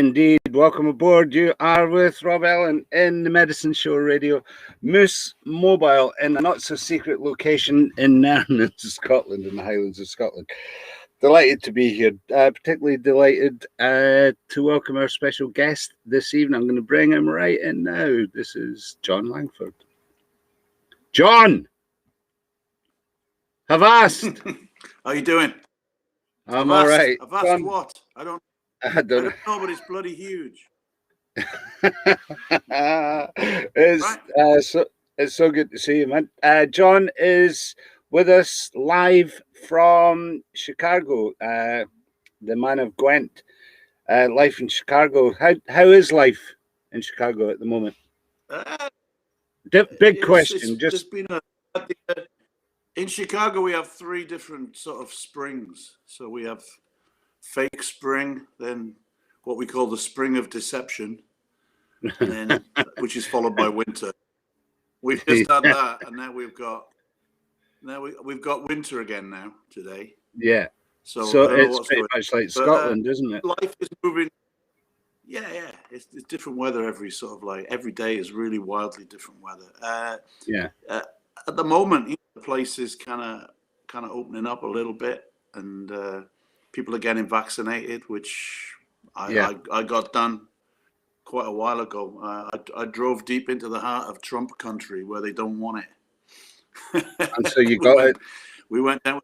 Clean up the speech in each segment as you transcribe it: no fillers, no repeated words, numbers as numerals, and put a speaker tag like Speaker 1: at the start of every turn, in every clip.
Speaker 1: Indeed. Welcome aboard. You are with Rob Allen in the Medicine Show Radio, Moose Mobile, in a not-so-secret location in Nairn, Scotland, in the Highlands of Scotland. Delighted to be here. Particularly delighted to welcome our special guest this evening. I'm going to bring him right in now. This is Jon Langford. Jon! Avast!
Speaker 2: How you doing?
Speaker 1: I'm all right.
Speaker 2: Avast
Speaker 1: Jon,
Speaker 2: what? I don't know, but it's bloody huge.
Speaker 1: It's so good to see you, man. Jon is with us live from Chicago, the man of Gwent. Life in Chicago. How is life in Chicago at the moment? Big question.
Speaker 2: In Chicago, we have three different sort of springs. So we have fake spring, then what we call the spring of deception, and then which is followed by winter. We've just had that, and now we've got winter again now today.
Speaker 1: Yeah. So it's pretty much like Scotland, isn't it?
Speaker 2: Life is moving. Yeah. It's different weather every day is really wildly different weather. At the moment, the place is kind of opening up a little bit, and people are getting vaccinated, which I got done quite a while ago. I drove deep into the heart of Trump country where they don't want it.
Speaker 1: And so you got it.
Speaker 2: We went down.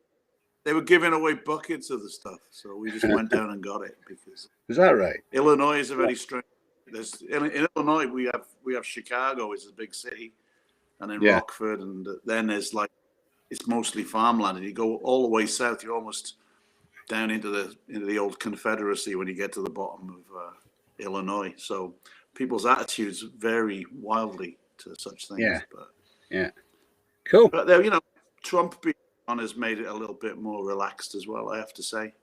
Speaker 2: They were giving away buckets of the stuff, so we just went down and got it. Because
Speaker 1: is that right?
Speaker 2: Illinois is a very strange. In Illinois we have Chicago is a big city, and then Rockford, and then there's it's mostly farmland, and you go all the way south, you're almost down into the old Confederacy when you get to the bottom of Illinois. So people's attitudes vary wildly to such things.
Speaker 1: Cool.
Speaker 2: But there, Trump being on has made it a little bit more relaxed as well, I have to say.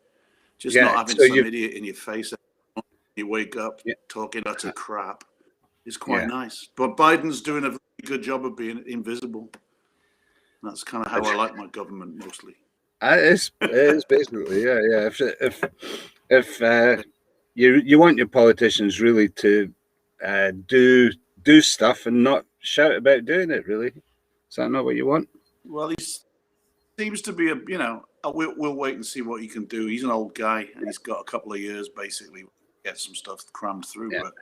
Speaker 2: Just not having some idiot in your face you wake up talking utter crap is quite nice. But Biden's doing a very good job of being invisible. That's kind of how I like my government mostly.
Speaker 1: It is basically, yeah. If you want your politicians really to do stuff and not shout about doing it, really, is that not what you want?
Speaker 2: Well, he seems to be we'll wait and see what he can do. He's an old guy, and he's got a couple of years basically to get some stuff crammed through. But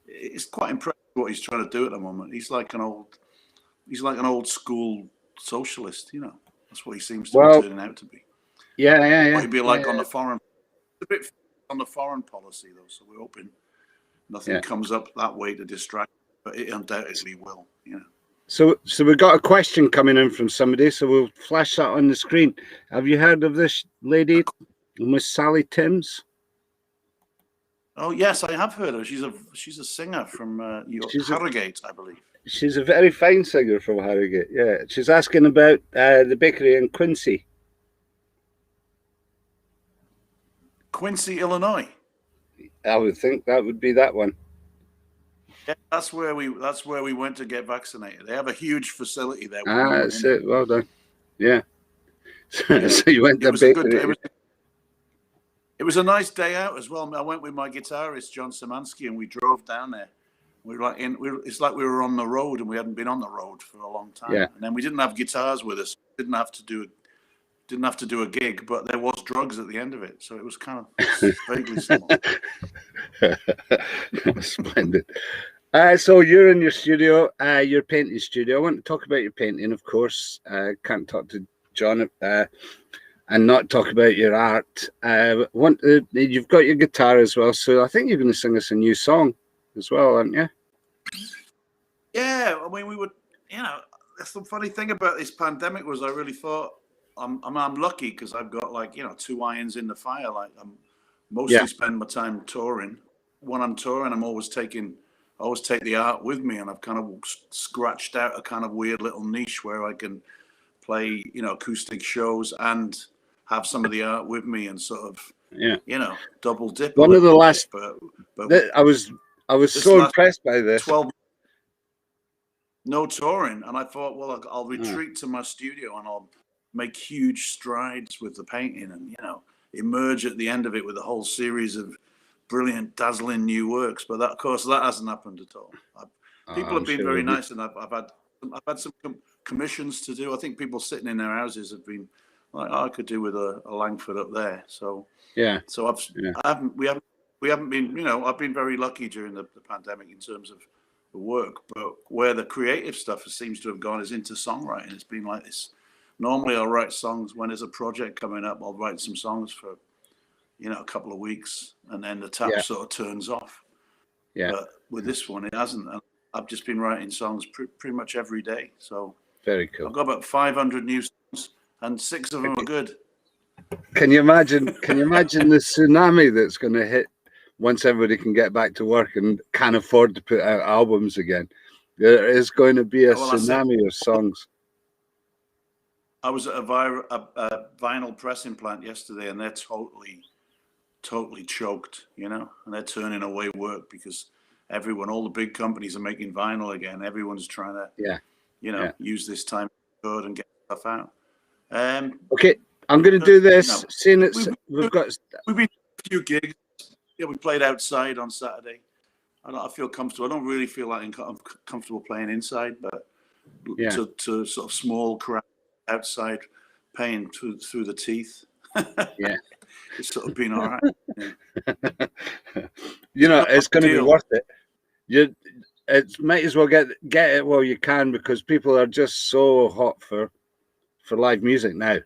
Speaker 2: it's quite impressive what he's trying to do at the moment. He's like an old school socialist. That's what he seems to be turning out to be.
Speaker 1: Yeah.
Speaker 2: What he'd be like on the foreign, a bit on the foreign policy though. So we're hoping nothing comes up that way to distract, but it undoubtedly will.
Speaker 1: So we've got a question coming in from somebody, so we'll flash that on the screen. Have you heard of this lady, Miss Sally Timms?
Speaker 2: Oh yes, I have heard of her. She's a singer from Harrogate, I believe.
Speaker 1: She's a very fine singer from Harrogate. Yeah, she's asking about the bakery in Quincy.
Speaker 2: Quincy, Illinois.
Speaker 1: I would think that would be that one.
Speaker 2: Yeah, that's where we went to get vaccinated. They have a huge facility there.
Speaker 1: That's it. Well done. Yeah. So you went to the bakery.
Speaker 2: It was a nice day out as well. I went with my guitarist John Szymanski, and we drove down there. We were it's like we were on the road, and we hadn't been on the road for a long time.
Speaker 1: Yeah.
Speaker 2: And then we didn't have guitars with us. Didn't have to do a gig, but there was drugs at the end of it, so it was kind of vaguely similar.
Speaker 1: Splendid. So you're in your studio, your painting studio. I want to talk about your painting, of course. Can't talk to Jon and not talk about your art. You've got your guitar as well, so I think you're going to sing us a new song as well, aren't you?
Speaker 2: Yeah, I mean, we would. That's the funny thing about this pandemic was I really thought I'm lucky because I've got 2 irons in the fire. I'm mostly spend my time touring. When I'm touring, I always take the art with me, and I've kind of scratched out a kind of weird little niche where I can play, acoustic shows and have some of the art with me and sort of, double dip.
Speaker 1: One of the last,
Speaker 2: but
Speaker 1: I was so impressed by this.
Speaker 2: 12 no touring, and I thought, well, I'll retreat to my studio and I'll make huge strides with the painting, and emerge at the end of it with a whole series of brilliant, dazzling new works. But that, of course, that hasn't happened at all. People have been very nice, and I've had some commissions to do. I think people sitting in their houses have been like, oh, I could do with a Langford up there. So
Speaker 1: yeah.
Speaker 2: So we haven't been, you know, I've been very lucky during the pandemic in terms of the work, but where the creative stuff seems to have gone is into songwriting. It's been like this. Normally I'll write songs when there's a project coming up. I'll write some songs for, you know, a couple of weeks, and then the tap sort of turns off.
Speaker 1: Yeah.
Speaker 2: But with this one, it hasn't. I've just been writing songs pretty much every day. So
Speaker 1: very cool.
Speaker 2: I've got about 500 new songs, and 6 of them are good.
Speaker 1: Can you imagine? Can you imagine the tsunami that's going to hit once everybody can get back to work and can afford to put out albums again? There is going to be a tsunami of songs.
Speaker 2: I was at a vinyl pressing plant yesterday, and they're totally choked, you know, and they're turning away work because all the big companies are making vinyl again. Everyone's trying to, use this time to go and get stuff out.
Speaker 1: Okay, I'm going to do this.
Speaker 2: You know,
Speaker 1: Seeing we've been
Speaker 2: a few gigs. Yeah, we played outside on Saturday. I feel comfortable. I don't really feel like I'm comfortable playing inside, but to sort of small crowd outside, paying through the teeth.
Speaker 1: Yeah,
Speaker 2: it's sort of been all right. Yeah.
Speaker 1: You know, it's going to be worth it. It might as well get it while you can, because people are just so hot for live music now.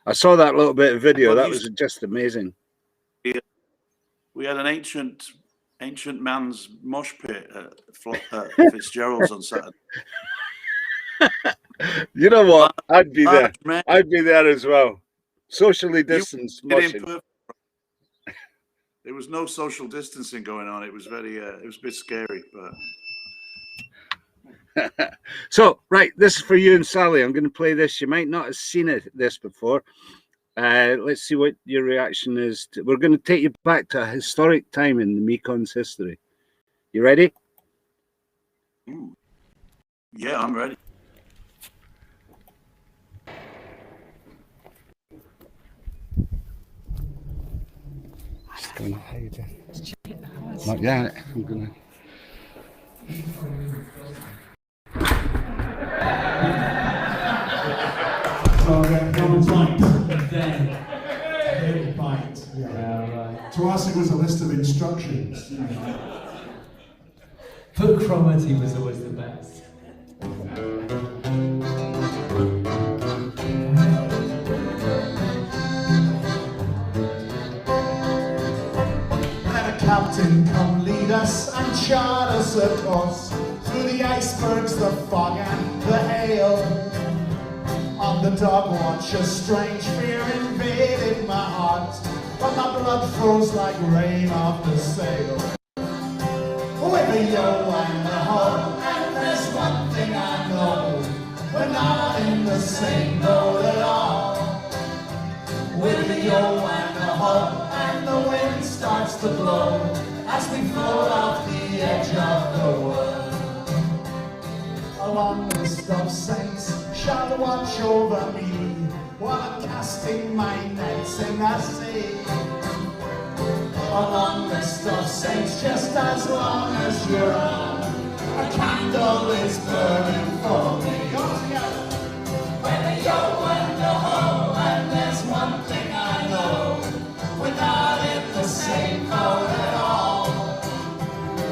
Speaker 1: I saw that little bit of video. That was just amazing.
Speaker 2: We had an ancient man's mosh pit at Fitzgerald's on Saturday.
Speaker 1: You know what? I'd be there. I'd be there as well. Socially distanced moshing.
Speaker 2: There was no social distancing going on. It was very, it was a bit scary, but.
Speaker 1: So, right, this is for you and Sally. I'm going to play this. You might not have seen this before. Let's see what your reaction is. We're going to take you back to a historic time in the Mekon's history. You ready?
Speaker 2: Ooh. Yeah, I'm ready.
Speaker 1: Just going to hide it. Not yet. I'm going to.
Speaker 3: To us, it was a list of instructions.
Speaker 4: But Cromarty was always the best.
Speaker 3: Let a captain come lead us and chart us a course through the icebergs, the fog and the hail. On the dog watch, a strange fear invaded my heart, but my blood froze like rain off the sail. With a yo and a ho, and there's one thing I know, we're not in the same boat at all. With a yo and a ho, and the wind starts to blow as we float off the edge of the world. A long list of saints shall watch over me while I'm casting my nets in the sea. A long list of saints, just as long as you're on, a candle is burning for me. All together. When a yo and a ho, and there's one thing I know, we're not in the same boat at all.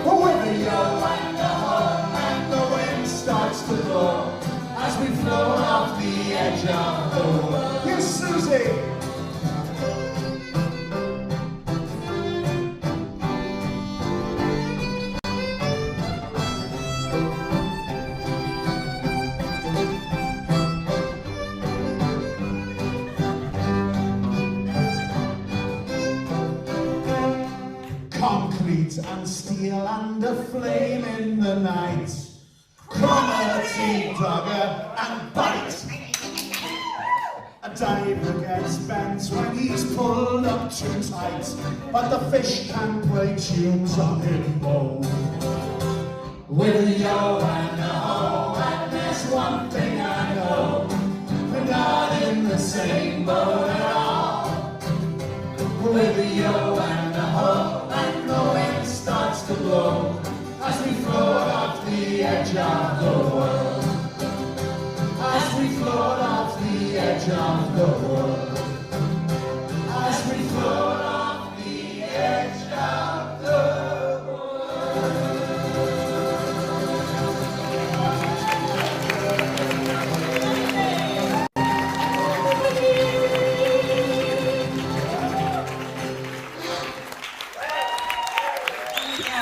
Speaker 3: With a yo and a ho, and the wind starts to blow as we float off the edge of the world. Here's Susie. Concrete and steel and a flame in the night. Cromarty, dogger and bite. A diver gets bent when he's pulled up too tight, but the fish can play tunes on him both. With a yo and a ho, and there's one thing I know, we're not in the same boat at all. With a yo and a ho, and edge of the world. As we float off the edge of the world.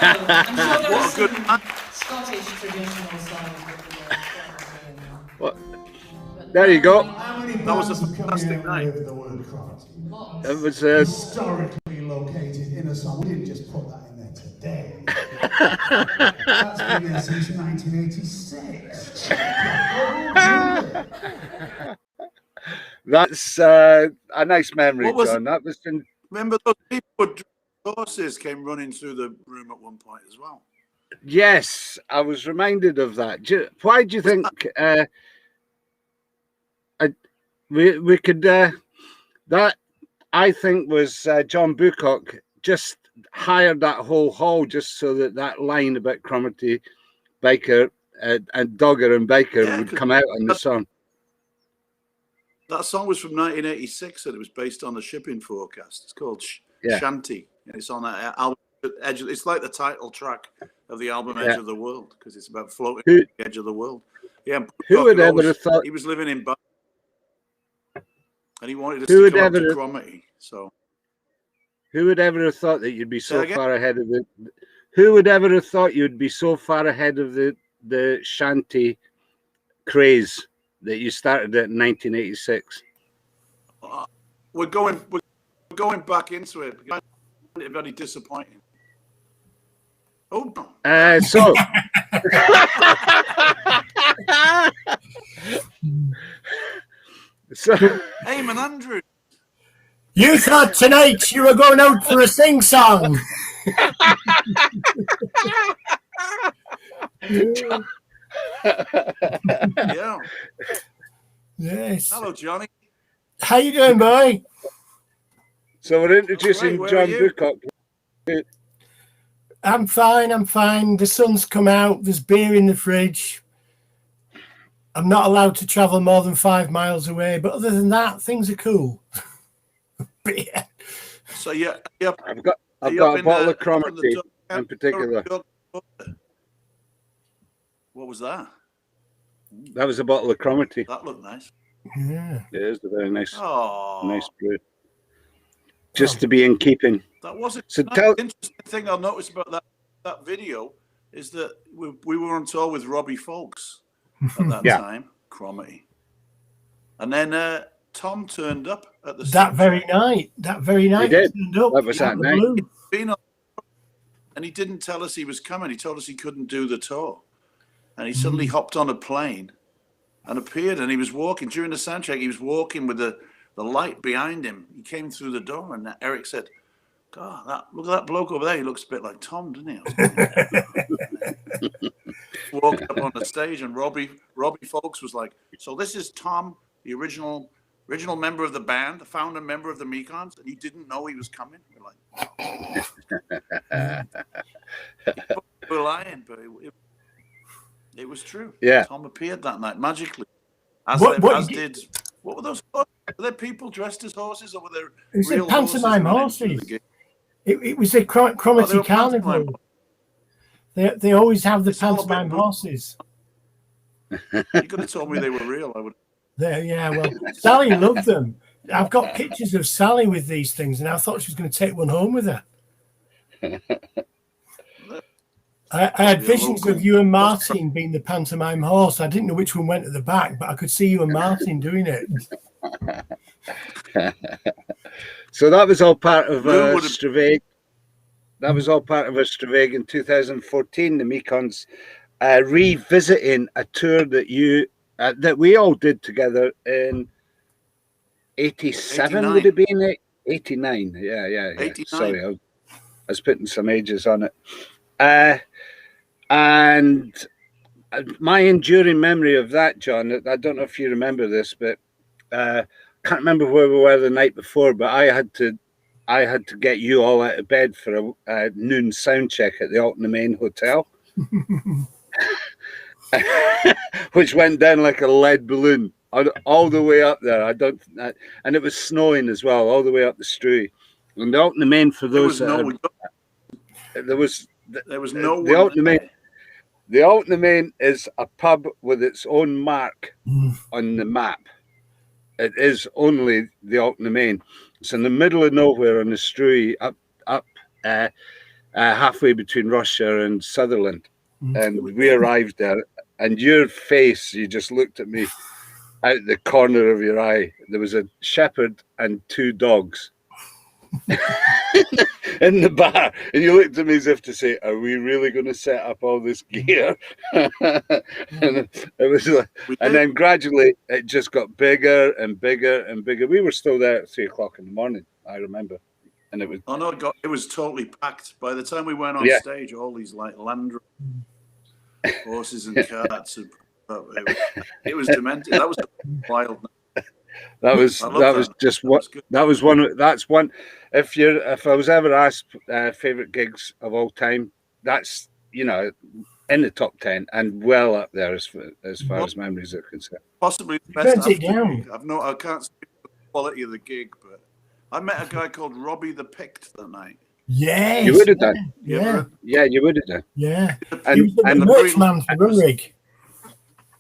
Speaker 5: I'm sure there
Speaker 2: What
Speaker 5: are
Speaker 2: a good
Speaker 5: some Scottish traditional songs
Speaker 1: What? There you go.
Speaker 3: How many
Speaker 2: That was
Speaker 3: bands
Speaker 2: a
Speaker 3: have come
Speaker 2: fantastic
Speaker 3: here
Speaker 2: night.
Speaker 3: with the word crotty?
Speaker 1: It was
Speaker 3: Historically located in a song. We didn't just put that in there today. That's been there since 1986.
Speaker 1: that's a nice memory,
Speaker 2: What was
Speaker 1: John. That was in,
Speaker 2: Remember those people with horses came running through the room at one point as well.
Speaker 1: yes, I was reminded of that. Why do you think we could that I think was John Bucock just hired that whole hall just so that line about Cromarty, Baker, and Dogger and Baker
Speaker 2: Yeah,
Speaker 1: would
Speaker 2: 'cause
Speaker 1: come out on the song.
Speaker 2: that song was from 1986 and it was based on the shipping forecast. It's called
Speaker 1: Yeah.
Speaker 2: Shanty. And it's on that album. It's like the title track of the album Edge
Speaker 1: Yeah.
Speaker 2: of the World because it's about floating
Speaker 1: Who-
Speaker 2: on the edge of the world. Yeah,
Speaker 1: Who would
Speaker 2: Bucock
Speaker 1: ever have thought?
Speaker 2: he was living in Bath and he wanted us
Speaker 1: Who
Speaker 2: to
Speaker 1: would
Speaker 2: come up
Speaker 1: ever
Speaker 2: to
Speaker 1: have-
Speaker 2: Cromarty. So
Speaker 1: Who would ever have thought that you'd be
Speaker 2: Say
Speaker 1: so
Speaker 2: again?
Speaker 1: far ahead of it? Who would ever have thought you'd be so far ahead of the shanty craze that you started at 1986?
Speaker 2: we're going back into it. I find it very disappointing. Oh,
Speaker 1: So so
Speaker 2: Eamon Andrews.
Speaker 6: You thought tonight you were going out for a sing-song.
Speaker 2: Yeah.
Speaker 6: Yes.
Speaker 2: Hello, Johnny.
Speaker 6: How you doing, boy?
Speaker 1: so we're introducing
Speaker 2: Where
Speaker 1: John
Speaker 2: are you?
Speaker 1: Bucock.
Speaker 6: I'm fine. The sun's come out. There's beer in the fridge. I'm not allowed to travel more than 5 miles away, but other than that, things are cool. Beer.
Speaker 2: So yeah,
Speaker 1: I've got
Speaker 2: Are you
Speaker 1: a
Speaker 2: up in
Speaker 1: bottle
Speaker 2: the-
Speaker 1: of
Speaker 2: up in the
Speaker 1: Cromarty
Speaker 2: duck-
Speaker 1: in particular.
Speaker 2: What was that?
Speaker 1: That was a bottle of Cromarty.
Speaker 2: That looked nice.
Speaker 6: Yeah.
Speaker 1: It is a very nice
Speaker 2: Oh,
Speaker 1: brew. Just to be in keeping.
Speaker 2: that wasn't.
Speaker 1: So
Speaker 2: the
Speaker 1: tell-
Speaker 2: interesting thing I noticed about that video is that we were on tour with Robbie Folks at that
Speaker 1: Yeah.
Speaker 2: time, Cromarty, and then Tom turned up at the
Speaker 6: That
Speaker 2: soundtrack.
Speaker 6: very night.
Speaker 1: He did.
Speaker 6: Turned up
Speaker 1: That was
Speaker 6: out
Speaker 1: that
Speaker 6: of the
Speaker 1: night.
Speaker 6: blue.
Speaker 2: Been on, and he didn't tell us he was coming. He told us he couldn't do the tour, and he suddenly hopped on a plane and appeared. And he was walking during the soundtrack. He was walking with the light behind him. He came through the door, and Eric said, "God, look at that bloke over there. He looks a bit like Tom, doesn't he?" Walked up on the stage, and Robbie Folks was like, "So this is Tom, the original member of the band, the founder member of the Mekons, and you didn't know he was coming?" We're like, we're lying, but it was true.
Speaker 1: Yeah.
Speaker 2: Tom appeared that night magically. As
Speaker 6: What
Speaker 2: did what were those? Were there people dressed as horses, or were there
Speaker 6: It was
Speaker 2: real
Speaker 6: a pantomime
Speaker 2: running through
Speaker 6: horses.
Speaker 2: the gig?
Speaker 6: It was a
Speaker 2: Oh, they
Speaker 6: Cromarty
Speaker 2: were pantomime.
Speaker 6: Carnival. They always have the
Speaker 2: It's all a bit
Speaker 6: pantomime
Speaker 2: blue.
Speaker 6: horses.
Speaker 2: You could have told me they were real. I would.
Speaker 6: Yeah, well, Sally loved them. I've got pictures of Sally with these things, and I thought she was going to take one home with her. I had
Speaker 2: Yeah,
Speaker 6: visions
Speaker 2: local.
Speaker 6: of you and Martin being the pantomime horse. I didn't know which one went at the back, but I could see you and Martin doing it.
Speaker 1: So that was all part of
Speaker 2: Lou would've-
Speaker 1: Straveg. That was all part of a Straveg in 2014. The Mekons revisiting a tour that we all did together in 87.
Speaker 2: 89.
Speaker 1: Would it be in 89? Yeah.
Speaker 2: 89.
Speaker 1: Sorry, I was putting some ages on it. And my enduring memory of that, John, I don't know if you remember this, but can't remember where we were the night before, but I had to get you all out of bed for a noon sound check at the Alton Main Hotel, which went down like a lead balloon. all the way up there. And it was snowing as well, all the way up the Strui. And the Altna Main, for
Speaker 2: There
Speaker 1: those
Speaker 2: was no,
Speaker 1: there was
Speaker 2: there was no
Speaker 1: the
Speaker 2: one
Speaker 1: Altna Main.
Speaker 2: there.
Speaker 1: The Altna Main is a pub with its own mark
Speaker 6: Mm.
Speaker 1: on the map. It is only the Altna Main. It's in the middle of nowhere on the Strui, up halfway between Russia and Sutherland. And we arrived there, and your face, you just looked at me out the corner of your eye. There was a shepherd and 2 dogs in the bar, and you looked at me as if to say, "Are we really going to set up all this gear?" And it was like, and then gradually it just got bigger and bigger and bigger. We were still there at 3 o'clock in the morning, I remember, and it was.
Speaker 2: Oh no, it was totally packed. By the time we went on stage, all these like Land horses and carts. It was demented. That was wild.
Speaker 1: That's one. If I was ever asked favorite gigs of all time, that's in the top 10 and well up there as far as memories are concerned.
Speaker 2: Possibly the best.
Speaker 6: I
Speaker 2: can't speak to the quality of the gig, but I met a guy called Robbie the Pict that night.
Speaker 6: Yes,
Speaker 1: you would have done.
Speaker 6: Yeah,
Speaker 1: you would have done.
Speaker 6: Yeah,
Speaker 1: and
Speaker 6: the merchman for Runrig.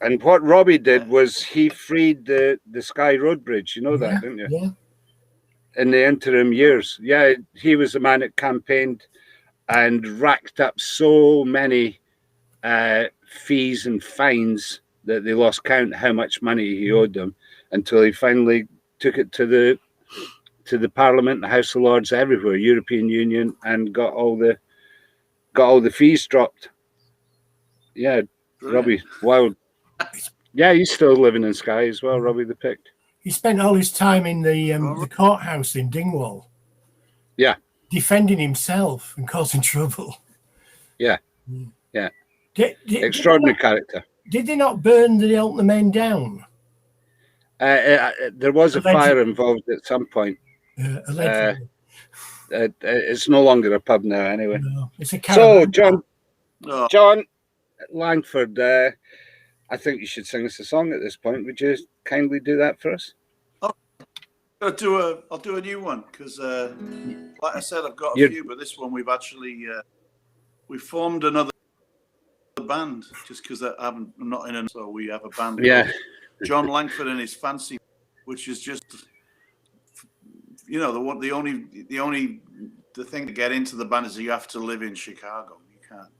Speaker 1: And what Robbie did was he freed the Skye Road Bridge. You know that, didn't you?
Speaker 6: Yeah.
Speaker 1: In the interim years. Yeah, he was the man that campaigned and racked up so many fees and fines that they lost count how much money he owed them, until he finally took it to the Parliament, the House of Lords, everywhere, European Union, and got all the fees dropped. Yeah, brilliant. Robbie, wild. Yeah, he's still living in Skye as well, Robbie the Pict.
Speaker 6: He spent all his time in the courthouse in Dingwall.
Speaker 1: Yeah.
Speaker 6: Defending himself and causing trouble.
Speaker 1: Yeah. Yeah. Extraordinary character.
Speaker 6: Did they not burn the Altna Main down?
Speaker 1: There was a fire involved at some point.
Speaker 6: Allegedly.
Speaker 1: It's no longer a pub now, anyway.
Speaker 6: No, it's a caravan.
Speaker 1: So, Jon Langford, I think you should sing us a song at this point. Would you kindly do that for us?
Speaker 2: I'll do a new one because, like I said, I've got a few, but this one we've actually we formed another band just because I'm not in it, so we have a band.
Speaker 1: Yeah,
Speaker 2: Jon Langford and his Fancy, which is just the thing to get into the band is you have to live in Chicago. You can't,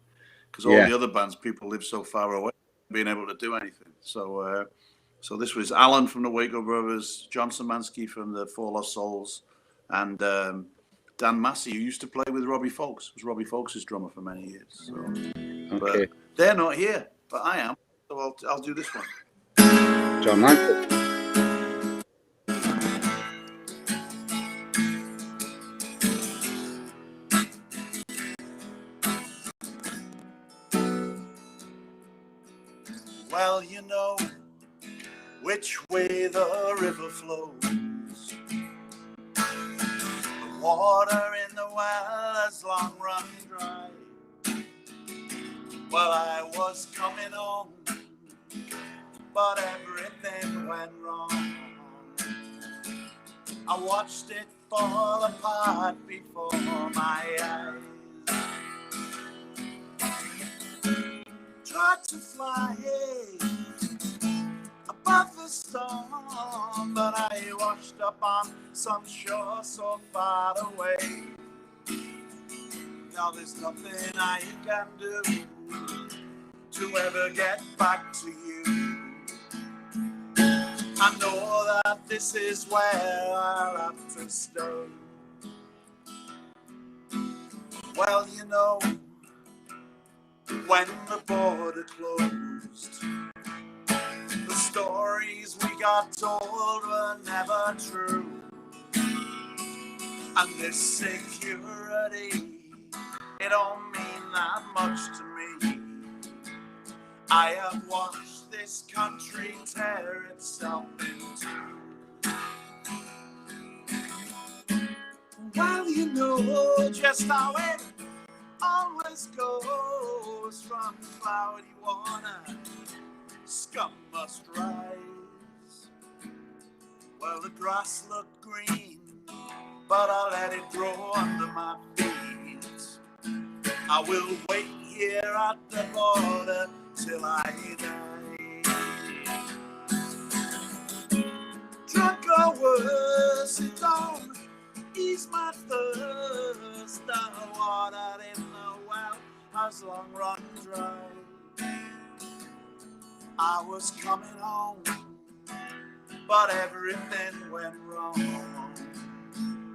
Speaker 2: because all the other bands, people live so far away, being able to do anything. So this was Alan from the Waco Brothers, John Szymanski from the Four Lost Souls, and Dan Massey, who used to play with Robbie Folkes. Was Robbie Folkes' drummer for many years. So,
Speaker 1: okay.
Speaker 2: But they're not here, but I am. So I'll do this one.
Speaker 1: Jon Langford.
Speaker 2: Well, you know which way the river flows. The water in the well has long run dry. Well, I was coming home, but everything went wrong. I watched it fall apart before my eyes. Tried to fly above the storm, but I washed up on some shore so far away. Now there's nothing I can do to ever get back to you. I know that this is where I'll have to stay. Well, you know, when the border closed, the stories we got told were never true. And this security, it don't mean that much to me. I have watched this country tear itself in two. Well, you know just how it always goes. From cloudy water, scum must rise. Well, the grass looked green, but I let it grow under my feet. I will wait here at the border till I die. Drunk or worse, it don't ease my thirst. The water in the well has long run dry. I was coming home, but everything went wrong.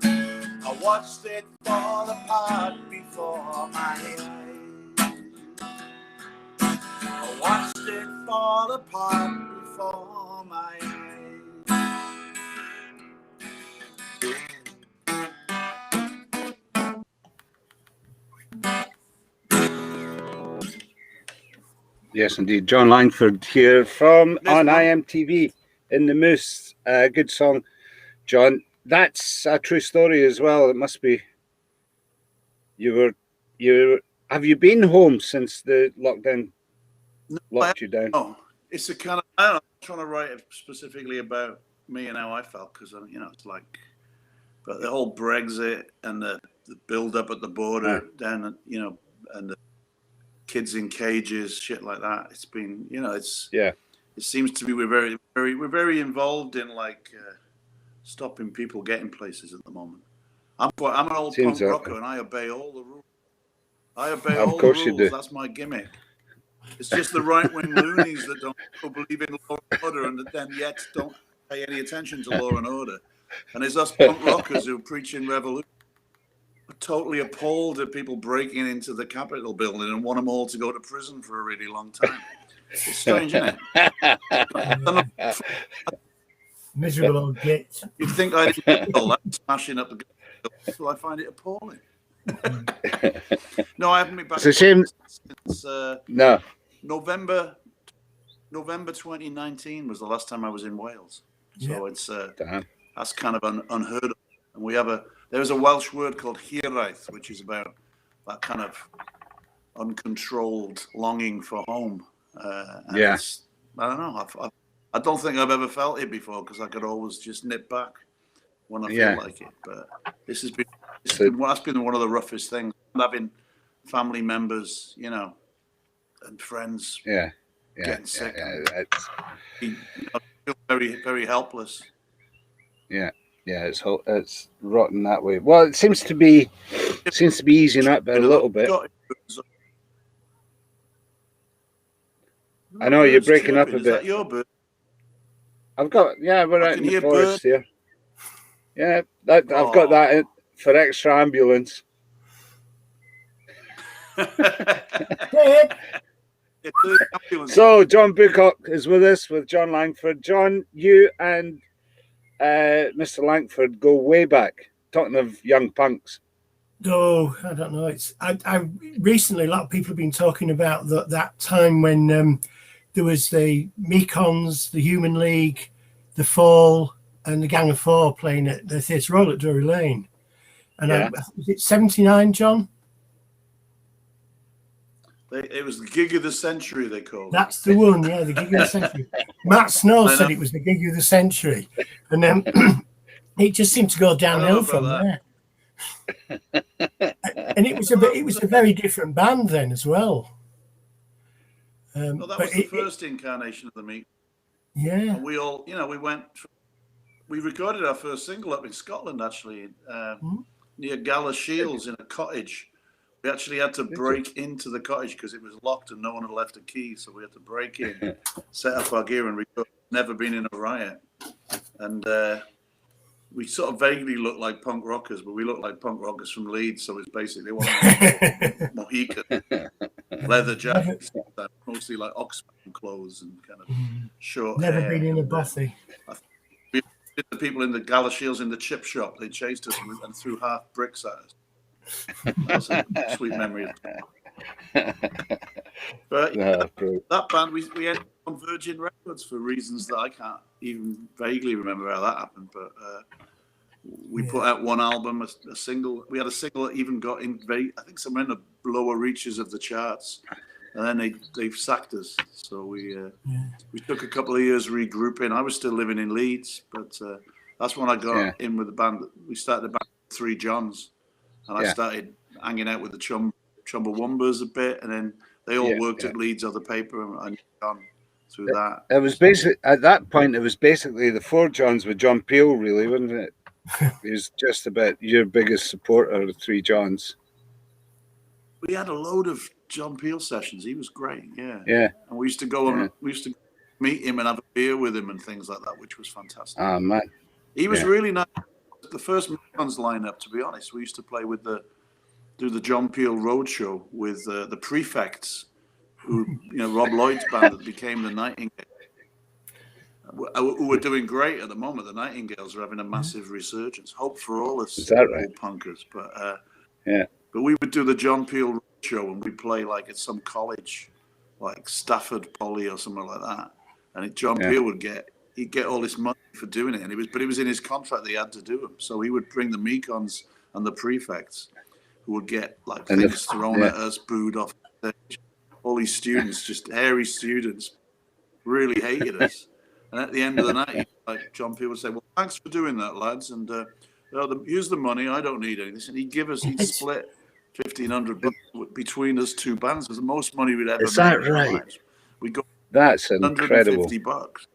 Speaker 2: I watched it fall apart before my eyes. I watched it fall apart before my eyes.
Speaker 1: Yes, indeed. Jon Langford here from on
Speaker 2: Listen,
Speaker 1: iMTV in the Moose. Good song, John. That's a true story as well. It must be. Have you been home since the lockdown locked you down?
Speaker 2: Oh, it's a kind of, I don't know, I'm trying to write it specifically about me and how I felt, because, you know, it's like, but the whole Brexit and the build up at the border, down, you know, and the kids in cages, shit like that. It's been, you know, it's,
Speaker 1: Yeah.
Speaker 2: It seems to be we're very involved in like stopping people getting places at the moment. I'm an old
Speaker 1: Seems
Speaker 2: punk
Speaker 1: that
Speaker 2: rocker
Speaker 1: way.
Speaker 2: and I obey all the rules. I obey
Speaker 1: Of
Speaker 2: all the
Speaker 1: course you
Speaker 2: rules.
Speaker 1: do.
Speaker 2: That's my gimmick. It's just the right-wing loonies that don't believe in law and order and then yet don't pay any attention to law and order. And it's us punk rockers who are preaching revolution. We're totally appalled at people breaking into the Capitol building and want them all to go to prison for a really long time. It's strange, isn't it?
Speaker 6: Miserable old git.
Speaker 2: You'd think I didn't know that, smashing up the government. Well, I find it appalling. No, I haven't been back.
Speaker 1: It's a shame.
Speaker 2: Since
Speaker 1: No.
Speaker 2: November 2019 was the last time I was in Wales. So it's that's kind of unheard of. And there's a Welsh word called hiraeth, which is about that kind of uncontrolled longing for home. It's, I don't know. I don't think I've ever felt it before because I could always just nip back when I feel like it. But that's been one of the roughest things. Having family members, you know, and friends getting sick. You know, feel very, very helpless.
Speaker 1: Yeah, it's rotten that way. Well, it seems to be easing up a little bit. I know you're breaking up a bit.
Speaker 2: Is that your bird?
Speaker 1: We're out in the forest here. Yeah, I've got that for extra ambulance. So John Bucock is with us with Jon Langford. John, you and Mr. Langford go way back. Talking of young punks.
Speaker 6: Oh, I don't know. I recently, a lot of people have been talking about that time when there was the Mekons, the Human League, the Fall, and the Gang of Four playing at the Theatre Royal at Drury Lane. And was it 79, John?
Speaker 2: It was the gig of the century, they called it.
Speaker 6: That's the one, the gig of the century. Matt Snow said it was the gig of the century. And then it just seemed to go downhill from there. And it was a very different band then as well.
Speaker 2: Well, that was the first incarnation of the Meek.
Speaker 6: Yeah.
Speaker 2: And we all, you know, we recorded our first single up in Scotland, actually, near Galashiels in a cottage. We actually had to break into the cottage because it was locked and no one had left a key. So we had to break in, set up our gear and record. Never been in a riot. And we sort of vaguely looked like punk rockers, but we looked like punk rockers from Leeds. So it's basically one of Mohican, leather jackets, mostly like Oxford clothes and kind of short
Speaker 6: Never
Speaker 2: hair.
Speaker 6: been in a bothy.
Speaker 2: The people in the Galashiels in the chip shop, they chased us and threw half bricks at us. That's a sweet memory. But that band, we ended up on Virgin Records for reasons that I can't even vaguely remember how that happened. But we put out one album, a single. We had a single that even got in, I think, somewhere in the lower reaches of the charts. And then they sacked us. So we took a couple of years regrouping. I was still living in Leeds, but That's when I got in with the band. We started the band with Three Johns, and I started hanging out with the Chumbawambas a bit, and then they all worked at Leeds Other Paper, and I knew John through that.
Speaker 1: It was basically at that point. It was basically the Four Johns with John Peel, really, wasn't it? He was just about your biggest supporter of the Three Johns.
Speaker 2: We had a load of John Peel sessions. He was great,
Speaker 1: Yeah.
Speaker 2: And we used to go and we used to meet him and have a beer with him and things like that, which was fantastic.
Speaker 1: Oh man,
Speaker 2: he was really nice. The first Mekons lineup, to be honest, we used to play with do the John Peel Roadshow with the Prefects, who Rob Lloyd's band that became the Nightingales, who are doing great at the moment. The Nightingales are having a massive resurgence. Hope for all us old punkers, but But we would do the John Peel show, and we'd play like at some college, like Stafford Poly or something like that. And John Peel he'd get all this money for doing it, and it was in his contract that he had to do them. So he would bring the Mekons and the Prefects, who would get like things thrown at us, booed off the stage. All these students, just hairy students, really hated us. And at the end of the night, like John Peel would say, "Well, thanks for doing that, lads, and here's the money. I don't need anything." And he'd split $1,500 between us two bands. It was the most money we'd ever made.
Speaker 1: Is that right?
Speaker 2: We got
Speaker 1: that's incredible.
Speaker 2: $150.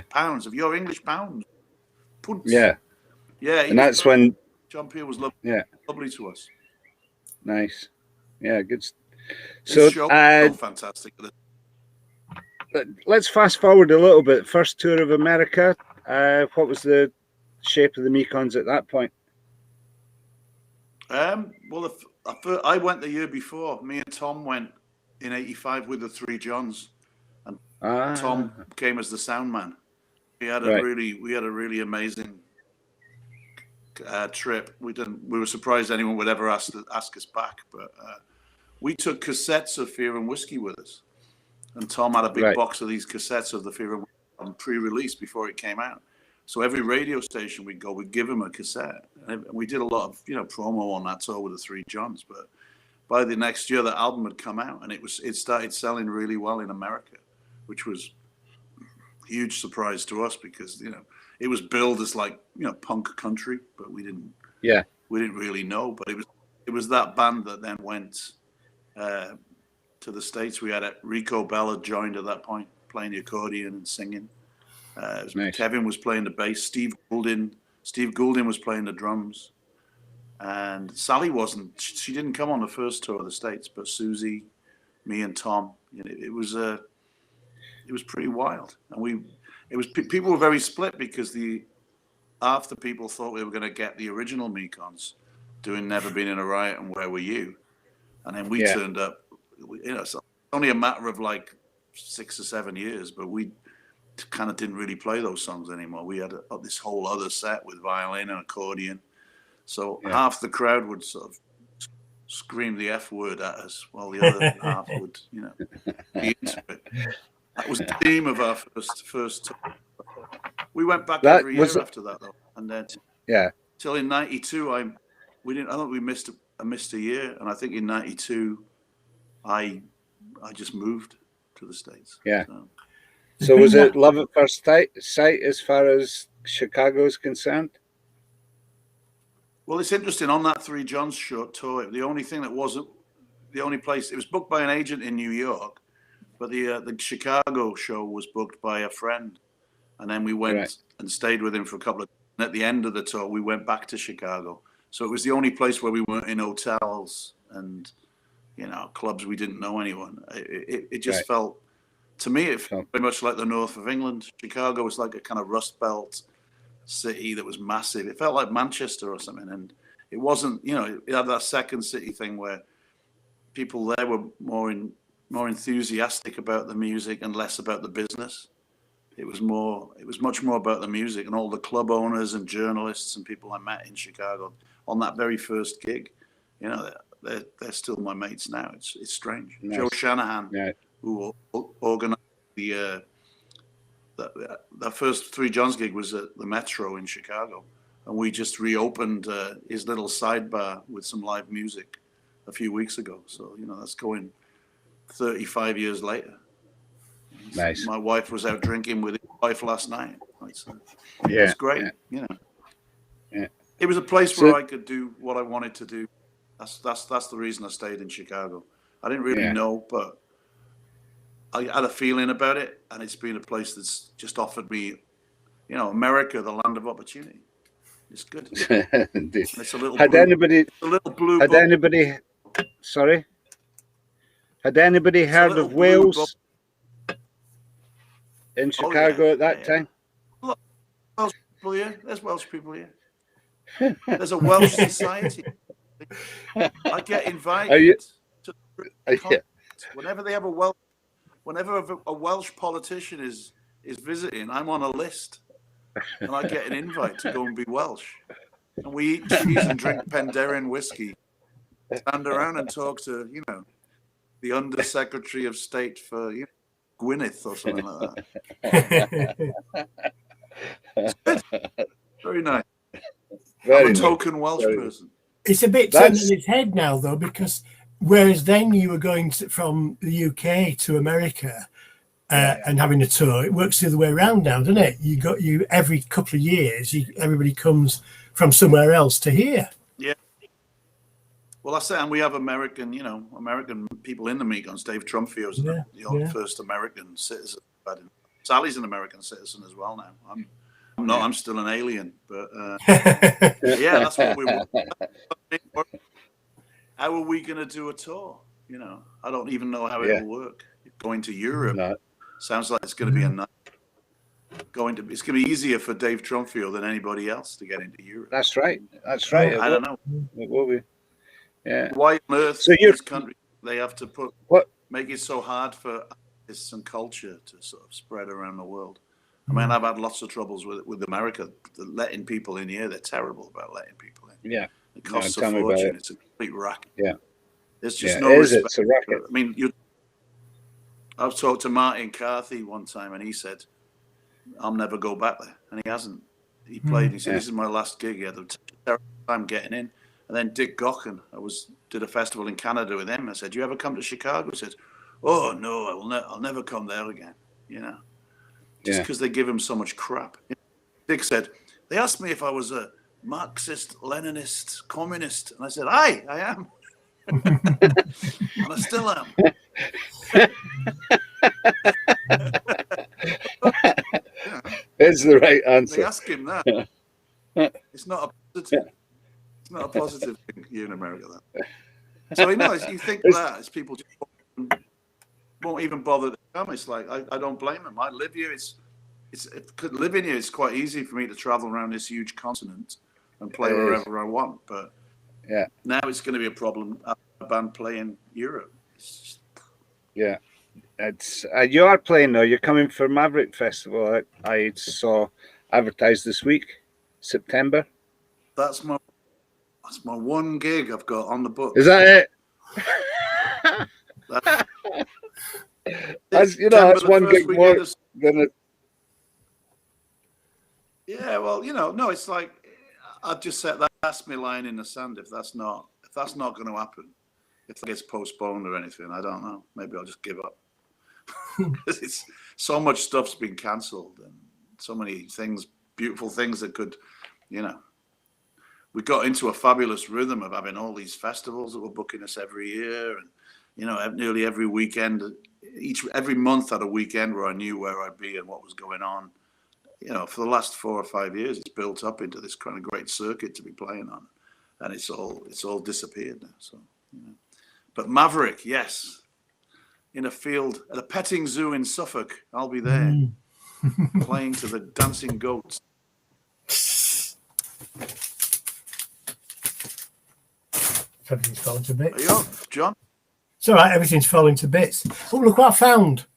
Speaker 2: Pounds of your English pounds. Punts.
Speaker 1: Yeah. And that's when
Speaker 2: John Peel was lovely to us.
Speaker 1: Nice. Yeah, good.
Speaker 2: So fantastic.
Speaker 1: Let's fast forward a little bit. First tour of America. What was the shape of the Mekons at that point?
Speaker 2: Well, I went the year before. Me and Tom went in '85 with the Three Johns, and Tom came as the sound man. We had a really amazing trip. We were surprised anyone would ever ask us back, but we took cassettes of Fear and Whiskey with us, and Tom had a big box of these cassettes of the Fear and Whiskey on pre-release before it came out. So every radio station we'd give him a cassette. And we did a lot of, promo on that tour with the Three Johns. But by the next year, the album had come out, and it started selling really well in America, which was a huge surprise to us because, it was billed as like, punk country, but we didn't really know. But it was that band that then went to the States. We had Rico Bella joined at that point, playing the accordion and singing. Nice. Kevin was playing the bass. Steve Goulding was playing the drums, and Sally wasn't. She didn't come on the first tour of the States, but Susie, me, and Tom. It was pretty wild, and people were very split because half the people thought we were going to get the original Mekons doing "Never Been in a Riot" and "Where Were You," and then we turned up. It's only a matter of like 6 or 7 years, but we kind of didn't really play those songs anymore. We had this whole other set with violin and accordion. So half the crowd would sort of scream the F word at us while the other half would, be into it. That was the theme of our first tour. We went back every year after that, though. And then till in 92, I think we missed a year. And I think in 92, I just moved to the States. Yeah.
Speaker 1: So was it love at first sight as far as Chicago is concerned?
Speaker 2: Well, it's interesting. On that Three Johns short tour, the only thing that wasn't the only place, it was booked by an agent in New York, but the Chicago show was booked by a friend. And then we went and stayed with him for a couple of, and at the end of the tour, we went back to Chicago. So it was the only place where we weren't in hotels and, clubs we didn't know anyone. It just felt, to me, it felt very much like the north of England. Chicago was like a kind of Rust Belt city that was massive. It felt like Manchester or something. And it wasn't, it had that second city thing where people there were more enthusiastic about the music and less about the business. It was much more about the music, and all the club owners and journalists and people I met in Chicago on that very first gig, they're still my mates now. It's strange. Nice. Joe Shanahan, who organized the first Three Johns gig was at the Metro in Chicago, and we just reopened his little sidebar with some live music a few weeks ago. So that's going 35 years later.
Speaker 1: Nice.
Speaker 2: My wife was out drinking with his wife last night. Like, So
Speaker 1: Yeah,
Speaker 2: it's great.
Speaker 1: yeah.
Speaker 2: You know,
Speaker 1: Yeah.
Speaker 2: it was a place
Speaker 1: So-
Speaker 2: where I could do what I wanted to do. That's the reason I stayed in Chicago. I didn't really
Speaker 1: Yeah.
Speaker 2: know, but I had a feeling about it, and it's been a place that's just offered me, you know, America, the land of opportunity. It's good.
Speaker 1: Indeed.
Speaker 2: It's a little
Speaker 1: Had
Speaker 2: blue,
Speaker 1: anybody?
Speaker 2: a little blue.
Speaker 1: Had
Speaker 2: bubble.
Speaker 1: anybody? Sorry. Had anybody
Speaker 2: It's a
Speaker 1: heard
Speaker 2: little
Speaker 1: of
Speaker 2: blue
Speaker 1: Wales in
Speaker 2: Oh,
Speaker 1: Chicago
Speaker 2: yeah,
Speaker 1: at that
Speaker 2: yeah.
Speaker 1: time?
Speaker 2: Welsh people here. There's Welsh people here. There's a Welsh society. I get invited
Speaker 1: Are you?
Speaker 2: to
Speaker 1: Yeah.
Speaker 2: whenever they have whenever a Welsh politician is visiting, I'm on a list, and I get an invite to go and be Welsh. And we eat cheese and drink Penderyn whiskey, stand around and talk to, you know, the Under Secretary of State for, you know, Gwyneth or something like that. It's good. Very nice.
Speaker 1: Very
Speaker 2: I'm a
Speaker 1: nice.
Speaker 2: token Welsh
Speaker 1: Very
Speaker 2: person.
Speaker 6: It's a bit turned
Speaker 1: That's-
Speaker 6: on its head now, though, because whereas then you were going from the UK to America and having a tour, it works the other way around now, doesn't it? You every couple of years, everybody comes from somewhere else to here.
Speaker 2: Yeah. Well, I say, and we have American people in the Mekons. Dave Trumfio's the first American citizen. Sally's an American citizen as well now. I'm not. I'm still an alien, but yeah, that's what we want. How are we going to do a tour? You know, I don't even know how it will work. Going to Europe sounds like it's going to be it's going to be easier for Dave Trumfio than anybody else to get into Europe.
Speaker 1: That's right. That's right.
Speaker 2: I don't know.
Speaker 1: It will be. Yeah.
Speaker 2: Why on earth
Speaker 1: So
Speaker 2: this country they have to make it so hard for artists and culture to sort of spread around the world? I mean, I've had lots of troubles with America letting people in here. They're terrible about letting people in.
Speaker 1: Yeah.
Speaker 2: It costs a
Speaker 1: tell me about
Speaker 2: fortune.
Speaker 1: it.
Speaker 2: It's a complete racket.
Speaker 1: Yeah.
Speaker 2: There's just
Speaker 1: Yeah,
Speaker 2: no
Speaker 1: it is.
Speaker 2: respect.
Speaker 1: It's a racket.
Speaker 2: I mean, I've talked to Martin Carthy one time, and he said, "I'll never go back there," and he hasn't. He played. He said, "This is my last gig." He had a terrible time getting in. And then Dick Gaughan, did a festival in Canada with him. I said, "You ever come to Chicago?" He said, "Oh no, I'll never come there again." You know, just because they give him so much crap. Dick said, "They asked me if I was a Marxist, Leninist, communist, and I said, I am, and I still am."
Speaker 1: It's the right
Speaker 2: They
Speaker 1: answer.
Speaker 2: ask him that. It's not a positive. It's not a positive thing here in America. That. So you think that as people just won't even bother to come. It's like I don't blame them. I live here. Living here. It's quite easy for me to travel around this huge continent and play wherever I want. But now it's going to be a problem. A band playing Europe.
Speaker 1: Yeah. It's you are playing though. You're coming for Maverick Festival. I saw advertised this week, September.
Speaker 2: That's my one gig I've got on the book.
Speaker 1: Is that it? That's that's one gig more than it.
Speaker 2: Yeah, well, no, it's like I've just said that's my line in the sand. If that's not going to happen, if it gets postponed or anything, I don't know. Maybe I'll just give up. It's so much stuff's been cancelled and so many things, beautiful things that could, we got into a fabulous rhythm of having all these festivals that were booking us every year, and nearly every weekend, every month had a weekend where I knew where I'd be and what was going on. For the last 4 or 5 years, it's built up into this kind of great circuit to be playing on, and it's all disappeared now. So, but Maverick, yes, in a field at a petting zoo in Suffolk, I'll be there playing to the dancing goats.
Speaker 6: Everything's falling to bits.
Speaker 2: Are you up, John?
Speaker 6: It's all right. Everything's falling to bits. Oh, look what I found.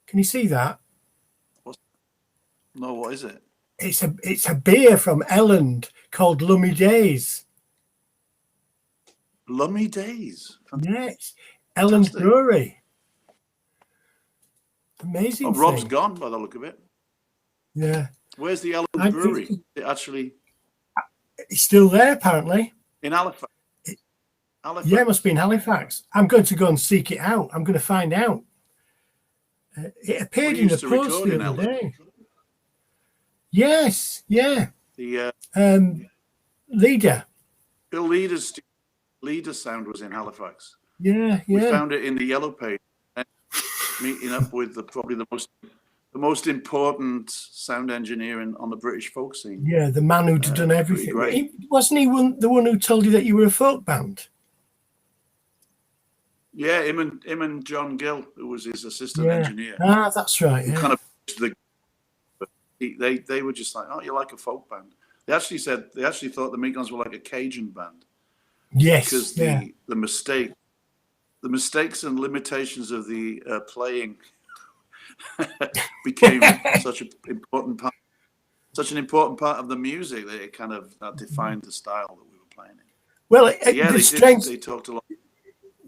Speaker 6: Can you see that?
Speaker 2: No, what is it?
Speaker 6: It's a beer from Elland called Lummy Days.
Speaker 2: Lummy Days.
Speaker 6: Yes, Elland Brewery. Amazing.
Speaker 2: Oh, Rob's gone by the look of it.
Speaker 6: Yeah.
Speaker 2: Where's the Elland Brewery?
Speaker 6: It's still there, apparently.
Speaker 2: In Halifax.
Speaker 6: Yeah, it must be in Halifax. I'm going to go and seek it out. I'm going to find out. It appeared in the post the other day. Yes, yeah.
Speaker 2: The
Speaker 6: Leader.
Speaker 2: Bill Leader sound was in Halifax.
Speaker 6: Yeah,
Speaker 2: We
Speaker 6: yeah.
Speaker 2: found it in the Yellow Page, meeting up with probably the most important sound engineer on the British folk scene.
Speaker 6: Yeah, the man who'd done everything.
Speaker 2: Great.
Speaker 6: Wasn't he the one who told you that you were a folk band?
Speaker 2: Yeah, him and John Gill, who was his assistant engineer.
Speaker 6: Ah, that's right.
Speaker 2: Who
Speaker 6: Yeah.
Speaker 2: kind of they were just like, oh, you like a folk band? They actually thought the Meat Guns were like a Cajun band.
Speaker 6: Yes.
Speaker 2: Because the mistakes and limitations of the playing became such an important part of the music that it kind of defined the style that we were playing in.
Speaker 6: Well,
Speaker 2: they talked a lot.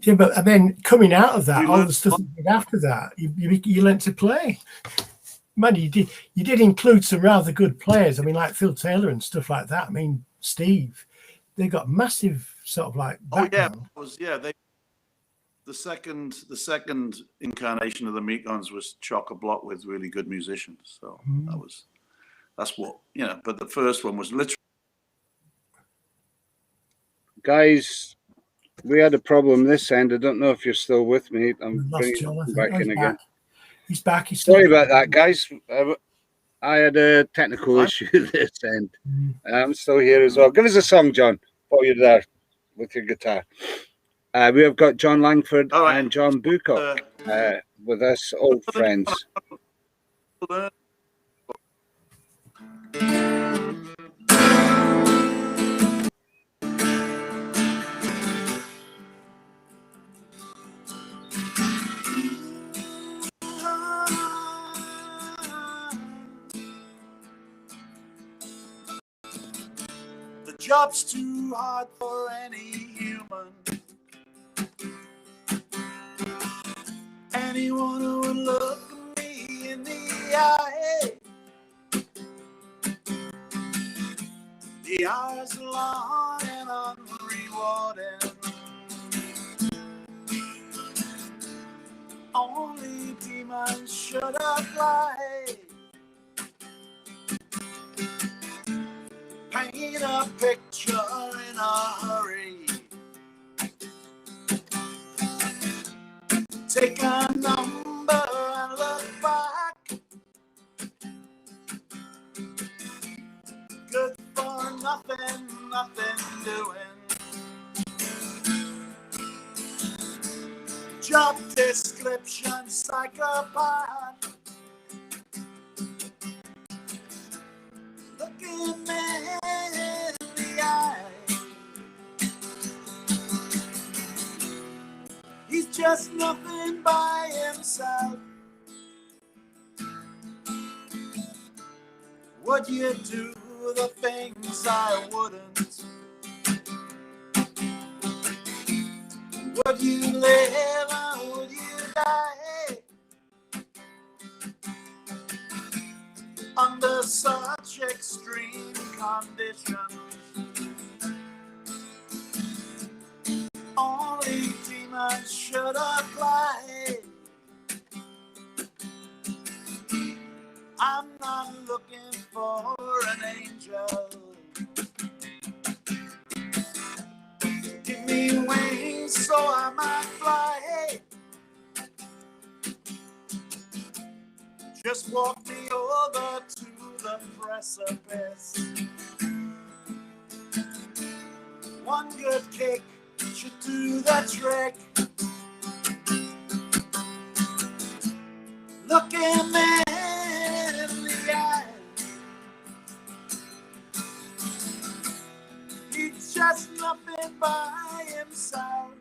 Speaker 6: Yeah, but and then coming out of that, all the stuff you did after that, you learned to play. Man, you did include some rather good players. I mean, like Phil Taylor and stuff like that. I mean, Steve, they got massive sort of like background.
Speaker 2: The second incarnation of the Meat Guns was chock-a-block with really good musicians. So that's what, you know. But the first one was literally.
Speaker 1: Guys, we had a problem this end. I don't know if you're still with me. I'm bringing
Speaker 6: John,
Speaker 1: him back in again.
Speaker 6: He's back.
Speaker 1: Sorry about that, guys. I had a technical issue this end. I'm still here as well. Give us a song, John, while you're there with your guitar. We have got Jon Langford and John Bucock with us, old friends.
Speaker 2: The job's too hard for any human. Anyone who would look me in the eye. The hours are long and unrewarded. Only demons should apply. Paint a picture in a hurry. Take a number and look back. Good for nothing, nothing doing. Job description, psychopath. Looking me in the eye. He's just nothing by himself. Would you do the things I wouldn't? Would you live or would you die? Under such extreme conditions, only demons should apply. I'm not looking for an angel. Give me wings so I might fly. Just walk me over to the precipice. One good kick should do the trick. Look at me in the eye. He's just nothing by himself.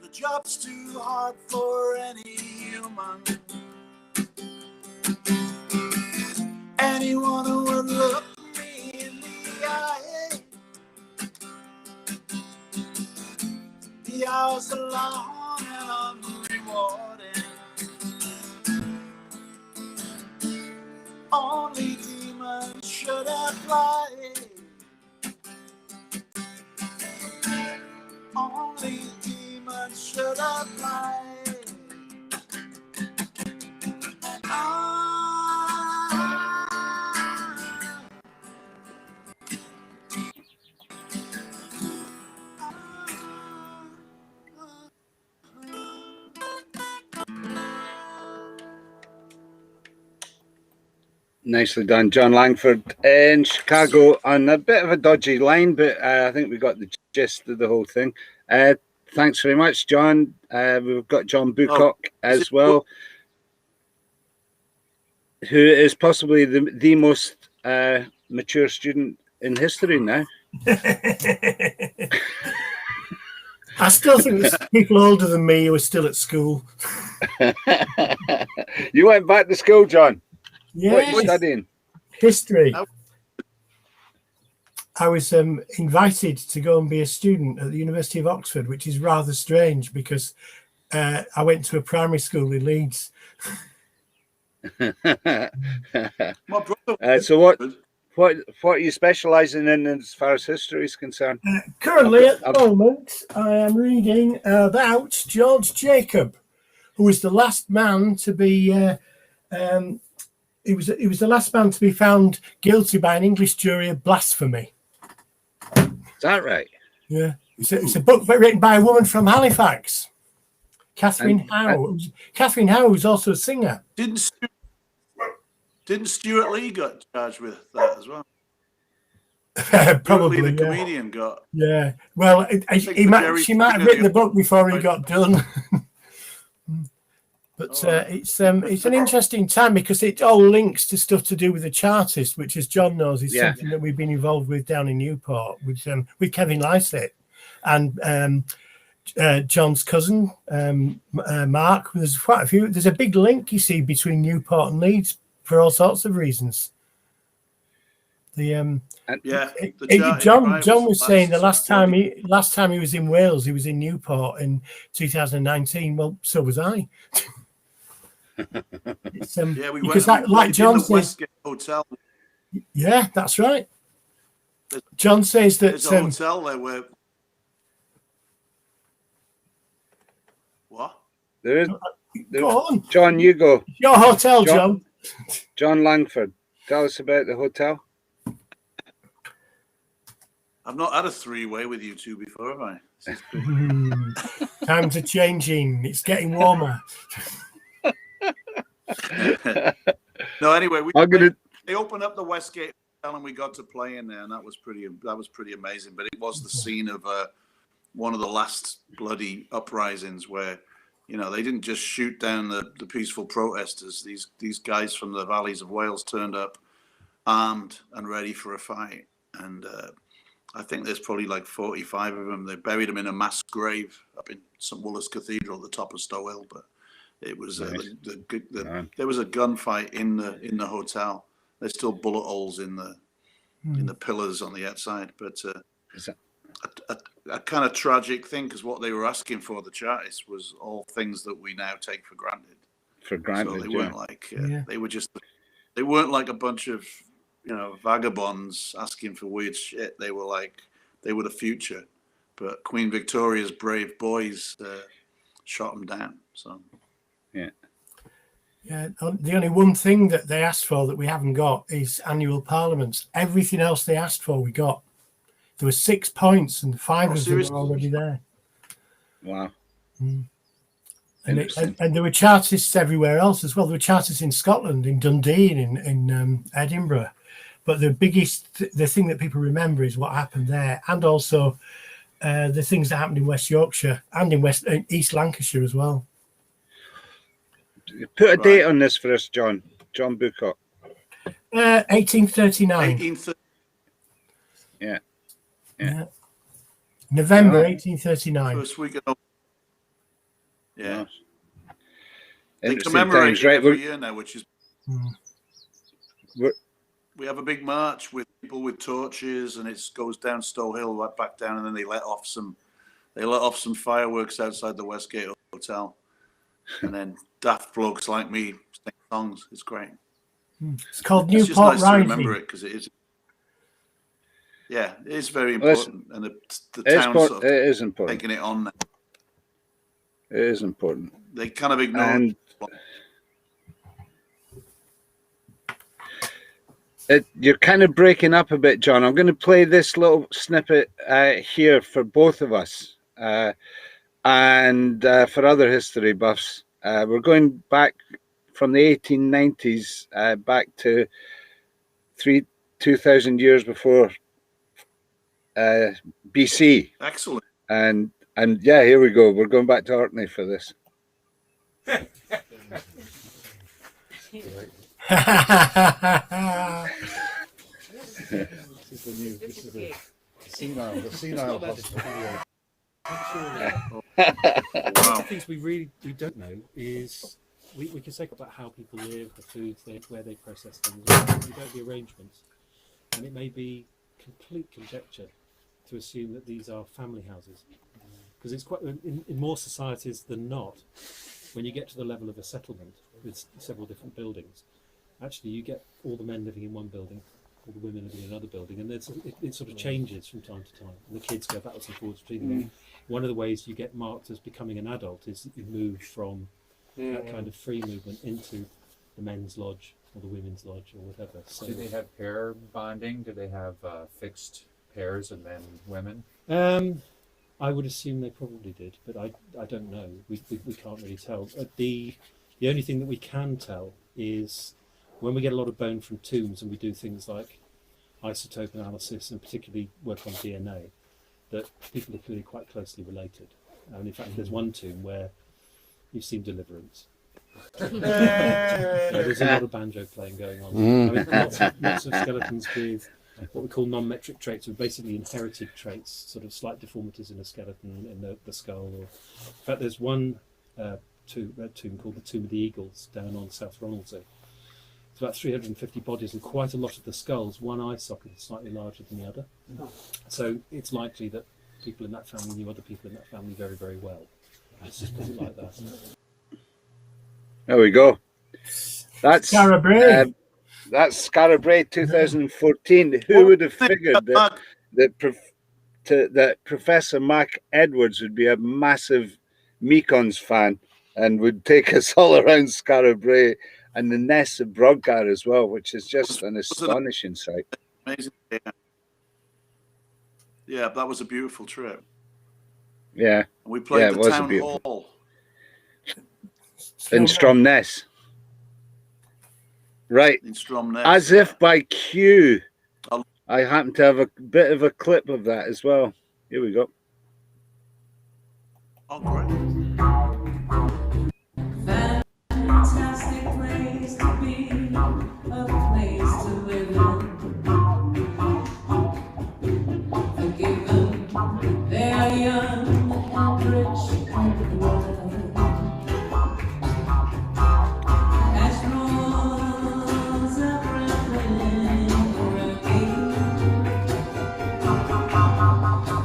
Speaker 2: The job's too hard for any human. Anyone who would look me in the eye. The hours are long and unrewarded. Only demons should apply. Only demons should apply.
Speaker 1: Nicely done, Jon Langford in Chicago on a bit of a dodgy line, but I think we got the gist of the whole thing. Thanks very much, John. We've got John Bucock as well, who is possibly the most mature student in history now.
Speaker 6: I still think there's people older than me who are still at school.
Speaker 1: You went back to school, John?
Speaker 6: Yeah.
Speaker 1: What are you studying?
Speaker 6: History. I was invited to go and be a student at the University of Oxford, which is rather strange because I went to a primary school in Leeds.
Speaker 2: My brother.
Speaker 1: So what are you specialising in as far as history is concerned?
Speaker 6: Currently, at the moment, I am reading about George Jacob, who was the last man to be. He was the last man to be found guilty by an English jury of blasphemy.
Speaker 1: Is that right?
Speaker 6: Yeah, it's a book written by a woman from Halifax, Catherine Howe. Catherine Howe was also a singer.
Speaker 2: Didn't Stuart Lee got charged with that as well?
Speaker 6: Probably
Speaker 2: Lee, the comedian got.
Speaker 6: Yeah, well, she might have written the book before he got done. But it's an interesting time because it all links to stuff to do with the Chartists, which, as John knows, is something that we've been involved with down in Newport with Kevin Lycett and John's cousin Mark. There's quite a few. There's a big link, you see, between Newport and Leeds for all sorts of reasons. John was saying the last time he was in Wales, he was in Newport in 2019. Well, so was I. It's,
Speaker 2: we
Speaker 6: because
Speaker 2: went,
Speaker 6: like John says,
Speaker 2: Westgate Hotel.
Speaker 6: Yeah, that's right. John says that
Speaker 2: there's a hotel there where. What?
Speaker 1: There is.
Speaker 6: Go on,
Speaker 1: John. You go.
Speaker 6: Your hotel, John.
Speaker 1: Jon Langford. Tell us about the hotel.
Speaker 2: I've not had a three-way with you two before, have I?
Speaker 6: Times are changing. It's getting warmer.
Speaker 2: No, anyway, they opened up the Westgate Hotel and we got to play in there, and that was pretty amazing. But it was the scene of one of the last bloody uprisings where, you know, they didn't just shoot down the peaceful protesters. These guys from the valleys of Wales turned up armed and ready for a fight, and I think there's probably like 45 of them. They buried them in a mass grave up in St. Woolas Cathedral at the top of Stow Hill. But it was there was a gunfight in the hotel. There's still bullet holes in the pillars on the outside. But a kind of tragic thing, because what they were asking for, the Chartists, was all things that we now take for granted.
Speaker 1: So they
Speaker 2: weren't like they weren't like a bunch of, you know, vagabonds asking for weird shit. They were the future. But Queen Victoria's brave boys shot them down. So
Speaker 6: yeah. The only one thing that they asked for that we haven't got is annual parliaments. Everything else they asked for, we got. There were 6 points, and 5 of them were already there.
Speaker 1: Wow.
Speaker 6: And there were Chartists everywhere else as well. There were Chartists in Scotland, in Dundee, and in Edinburgh. But the thing that people remember is what happened there, and also the things that happened in West Yorkshire and in East Lancashire as well.
Speaker 1: Put a date on this for us, John Bucock.
Speaker 6: 1839.
Speaker 1: Yeah.
Speaker 6: November 1839.
Speaker 2: First week of
Speaker 1: They
Speaker 2: commemorate it every year now, which is. We have a big march with people with torches, and it goes down Stow Hill, right back down, and then they let off some fireworks outside the Westgate Hotel, and then daft blokes like me sing songs. It's great.
Speaker 6: It's called
Speaker 2: Newport
Speaker 6: Newport
Speaker 2: Rising.
Speaker 6: Rising.
Speaker 2: Remember it because it is. Yeah, it is very important, and the town's sort of
Speaker 1: it is important.
Speaker 2: taking it on now.
Speaker 1: It is important.
Speaker 2: They kind of ignore
Speaker 1: it. You're kind of breaking up a bit, John. I'm going to play this little snippet here for both of us and for other history buffs. We're going back from the 1890s back to 2,000 years before BC.
Speaker 2: Excellent.
Speaker 1: And yeah, here we go. We're going back to Orkney for this.
Speaker 7: This is the senile hospital.
Speaker 2: Wow.
Speaker 8: One of the things we don't know is we can say about how people live, the foods, where they process things. We know the arrangements, and it may be complete conjecture to assume that these are family houses, because it's quite in more societies than not. When you get to the level of a settlement with several different buildings, actually you get all the men living in one building, all the women living in another building, and it sort of changes from time to time. And the kids go backwards and forwards between them. One of the ways you get marked as becoming an adult is that you move from that kind of free movement into the men's lodge or the women's lodge or whatever. So,
Speaker 9: do they have pair bonding? Do they have fixed pairs of men and women?
Speaker 8: I would assume they probably did, but I don't know. We can't really tell. The only thing that we can tell is when we get a lot of bone from tombs and we do things like isotope analysis and particularly work on DNA, that people are clearly quite closely related. And in fact, there's one tomb where you've seen Deliverance. There's a lot of banjo playing going on. I mean, lots of skeletons with what we call non-metric traits, or basically inherited traits, sort of slight deformities in a skeleton, in the skull. In fact, there's one tomb called the Tomb of the Eagles down on South Ronaldsay. It's about 350 bodies, and quite a lot of the skulls, one eye socket is slightly larger than the other. So it's likely that people in that family knew other people in that family very, very well. It's just put it like that.
Speaker 1: There we go. That's
Speaker 6: Scarabray.
Speaker 1: That's Scarabray 2014. Who would have figured that Professor Mark Edwards would be a massive Mekons fan and would take us all around Scarabray and the Ness of Brodgar as well, which is just an astonishing sight.
Speaker 2: Amazing. Yeah, that was a beautiful trip.
Speaker 1: Yeah.
Speaker 2: We played the town hall
Speaker 1: in Stromness. Right.
Speaker 2: In Stromness.
Speaker 1: As if by cue, I happen to have a bit of a clip of that as well. Here we go.
Speaker 2: Oh, great.
Speaker 5: Fantastic place to be, a place to live in. Forgiven, they are young and rich and wild. Astronauts are traveling around.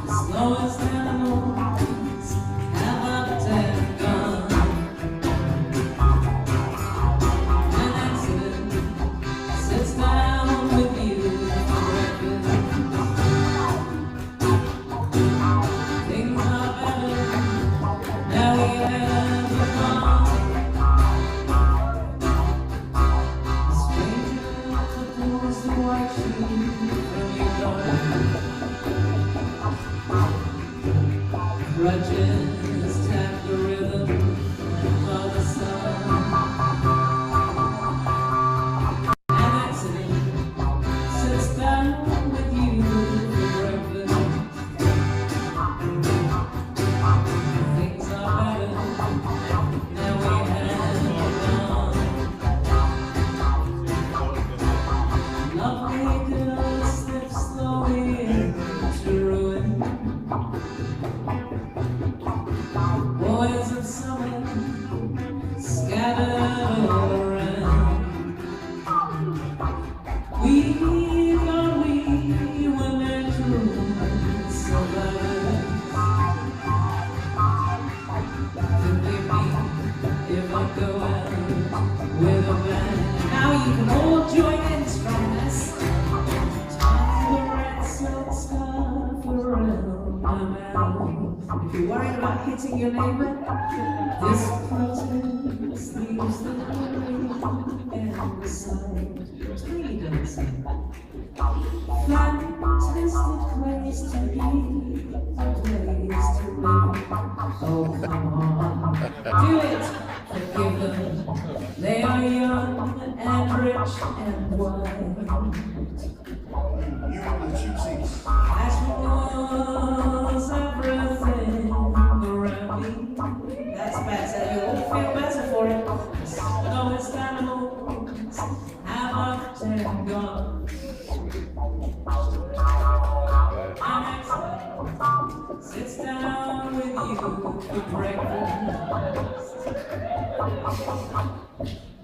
Speaker 5: The slowest animals have up and gone. An accident sits down with you for breakfast. Things are better now we have you gone. A stranger pulls the white sheet from your door. Grudges tap the rhythm of the sun. An accident sits down with you for breakfast. Things are better now we have gone. Lovely girl slips slowly into ruin. Boys of summer scattered all around. We lonely when their tunes survive. Forgive me if I go out with a bang. Now you can all join in Stromness. Tie the red silk scarf around my mouth. If you're worried about hitting your neighbor, this protest leaves the door and the side. Freedom's fantastic place to be, a place to live. Oh, come on, do it. Forgive them, they are and white.
Speaker 2: You and the cheap seats.
Speaker 5: As was everything around me. That's better, you all feel better for it. Slowest animals have often gone. My next one sits down with you for breakfast.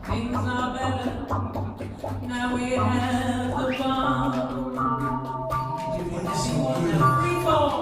Speaker 5: Things are better now we have the bond. You want to see what the free fall.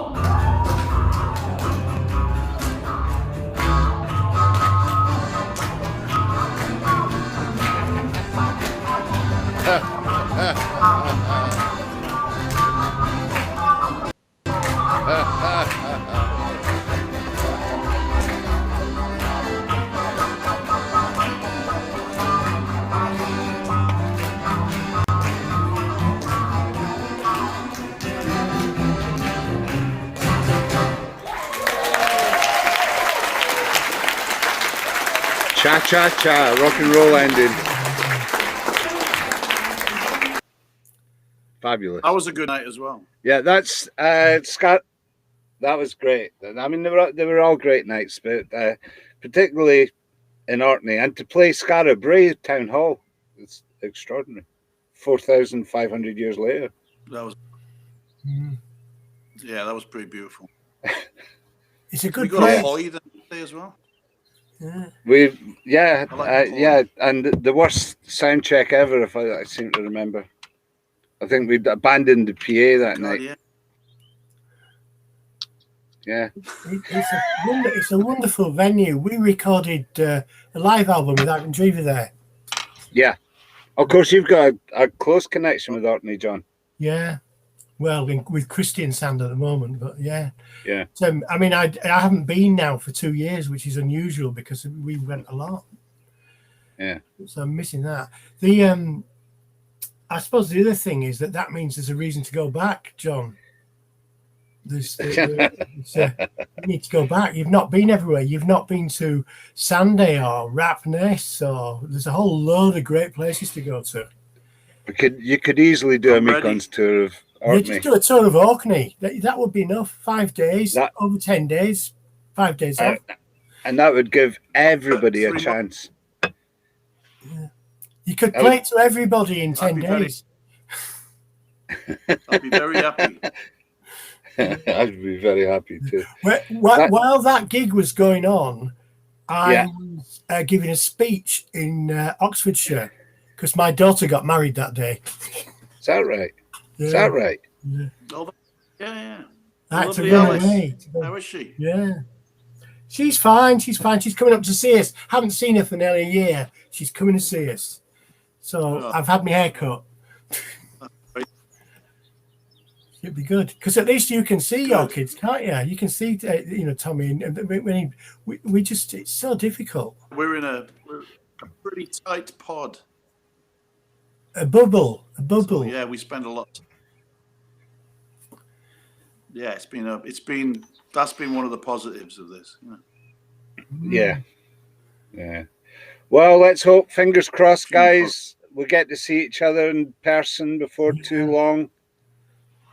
Speaker 1: Cha cha cha, rock and roll ending. Fabulous.
Speaker 2: That was a good night as well.
Speaker 1: Yeah, that's Scott. That was great. I mean, they were all great nights, but particularly in Orkney, and to play Skara Brae Town Hall, it's extraordinary. 4,500 years later.
Speaker 2: That was, yeah, that was pretty beautiful.
Speaker 6: It's a
Speaker 2: We
Speaker 6: good
Speaker 2: got
Speaker 6: place.
Speaker 2: a Hoy that day as well.
Speaker 6: Yeah.
Speaker 1: Yeah, and the worst sound check ever, if I seem to remember. I think we'd abandoned the PA that night.
Speaker 2: Yeah.
Speaker 1: Yeah.
Speaker 6: It's a wonderful venue. We recorded a live album with iMTV there.
Speaker 1: Yeah. Of course, you've got a close connection with Orkney, John.
Speaker 6: Yeah. Well, with Christian Sand at the moment, but yeah.
Speaker 1: Yeah.
Speaker 6: So, I mean, I haven't been now for 2 years, which is unusual because we went a lot.
Speaker 1: Yeah.
Speaker 6: So I'm missing that. I suppose the other thing is that means there's a reason to go back, John. You need to go back. You've not been everywhere. You've not been to Sanday or Rapness, or there's a whole load of great places to go to.
Speaker 1: You could easily do a Meekons tour of Orkney.
Speaker 6: Yeah, just do a tour of Orkney. That would be enough. 5 days, over 10 days, 5 days off.
Speaker 1: And that would give everybody a chance.
Speaker 6: Yeah. You could play it to everybody in 10 days.
Speaker 2: I'd be very happy.
Speaker 1: I'd be very happy too.
Speaker 6: While that gig was going on, I was giving a speech in Oxfordshire because my daughter got married that day.
Speaker 1: Is that right?
Speaker 6: Yeah.
Speaker 1: Is that right?
Speaker 6: Yeah.
Speaker 2: Yeah.
Speaker 6: I had to
Speaker 2: Lovely
Speaker 6: run
Speaker 2: Alice.
Speaker 6: away.
Speaker 2: How is she?
Speaker 6: Yeah. She's fine. She's fine. She's coming up to see us. Haven't seen her for nearly a year. She's coming to see us. So I've had my hair cut. It'd be good because at least you can see your kids, can't you? You can see, Tommy. And we just, it's so difficult.
Speaker 2: We're a pretty tight pod.
Speaker 6: A bubble.
Speaker 2: So, yeah, we spend a lot. Yeah, that's been one of the positives of this.
Speaker 1: Yeah. Well, let's hope, fingers crossed, guys, we get to see each other in person before too long.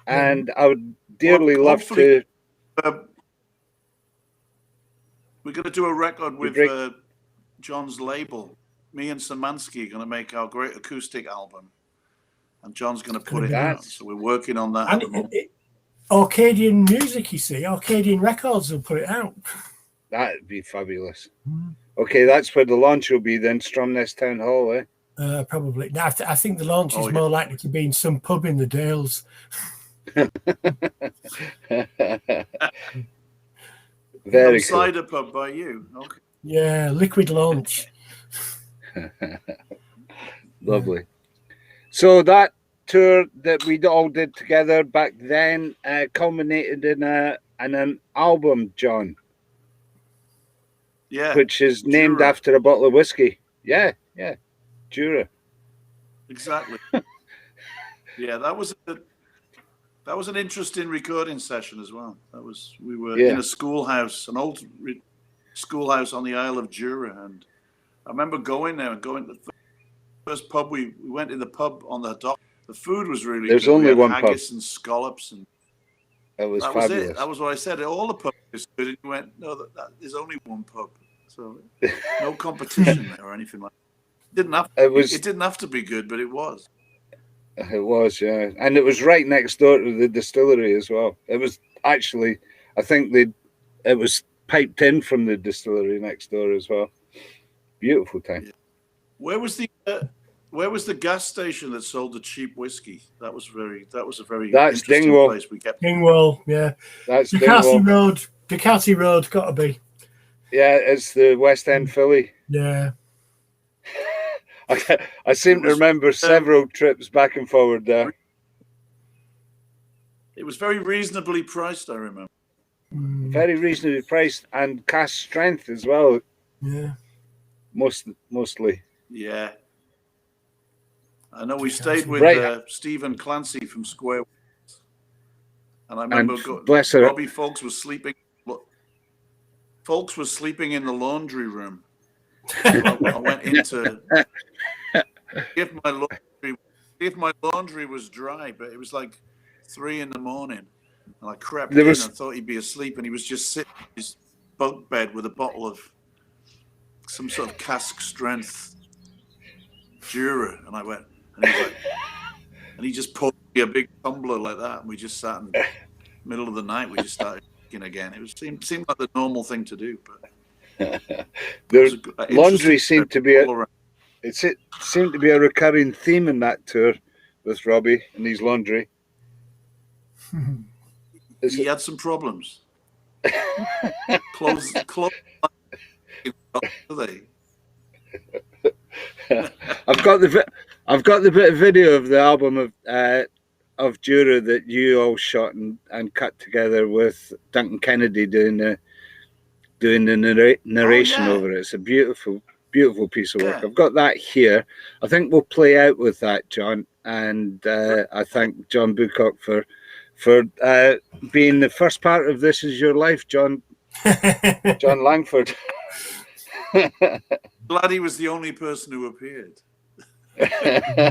Speaker 1: And I would dearly love to.
Speaker 2: We're going to do a record with John's label. Me and Szymanski are going to make our great acoustic album, and John's going to put it out. So we're working on that.
Speaker 6: And Arcadian music, you see, Arcadian Records will put it out.
Speaker 1: That'd be fabulous. Okay, that's where the launch will be then, Stromness Town Hall, eh?
Speaker 6: Probably. No, I think the launch is more likely to be in some pub in the Dales.
Speaker 1: Very cool.
Speaker 2: Cider pub by you. Okay.
Speaker 6: Yeah, liquid launch.
Speaker 1: Lovely. So that tour that we all did together back then culminated in an album, John.
Speaker 2: Yeah.
Speaker 1: Which is named after a bottle of whiskey. Yeah. Jura.
Speaker 2: Exactly. Yeah, that was an interesting recording session as well. We were in a schoolhouse, an old schoolhouse on the Isle of Jura, and I remember going there and first pub we went in the pub on the dock. The food was really
Speaker 1: There's
Speaker 2: good.
Speaker 1: only
Speaker 2: we had
Speaker 1: one
Speaker 2: haggis
Speaker 1: pub.
Speaker 2: and scallops, and
Speaker 1: It was
Speaker 2: that
Speaker 1: fabulous.
Speaker 2: was it. That was what I said. All the pubs was good, and you went, no, there's only one pub, so no competition there or anything like that. It didn't have to be good, but it was.
Speaker 1: It was, yeah, and it was right next door to the distillery as well. It was actually, I think it was piped in from the distillery next door as well. Beautiful time.
Speaker 2: Yeah. Where was the gas station that sold the cheap whiskey? That was a very
Speaker 1: That's
Speaker 2: interesting
Speaker 1: Dingwall.
Speaker 2: place. We kept
Speaker 6: Dingwall, yeah.
Speaker 1: That's
Speaker 6: Ducati
Speaker 1: Dingwall.
Speaker 6: Road. Ducati Road, got to be.
Speaker 1: Yeah, it's the West End Philly.
Speaker 6: Yeah.
Speaker 1: I seem to remember several trips back and forward there.
Speaker 2: It was very reasonably priced, I remember.
Speaker 1: Very reasonably priced and cask strength as well.
Speaker 6: Yeah.
Speaker 1: Mostly.
Speaker 2: Yeah. I know we stayed with Stephen Clancy from Square. And I remember Robbie Folks was sleeping. Folks was sleeping in the laundry room. I went in to if my laundry was dry, but it was like 3 a.m. and I crept in and thought he'd be asleep, and he was just sitting in his bunk bed with a bottle of some sort of cask strength Jura, and I went, and he was like, and he just poured me a big tumbler like that, and we just sat in the middle of the night. We just started drinking again. It seemed like the normal thing to do, but.
Speaker 1: Laundry seemed to be it seemed to be a recurring theme in that tour with Robbie and his laundry.
Speaker 2: He had some problems. Clothes.
Speaker 1: I've got the bit of video of the album of Jura that you all shot and cut together with Duncan Kennedy doing the narration over it. It's a beautiful piece of work. I've got that here. I think we'll play out with that, John. And I thank John Bucock for being the first part of This Is Your Life, John Langford.
Speaker 2: Glad he was the only person who appeared.
Speaker 6: Yeah,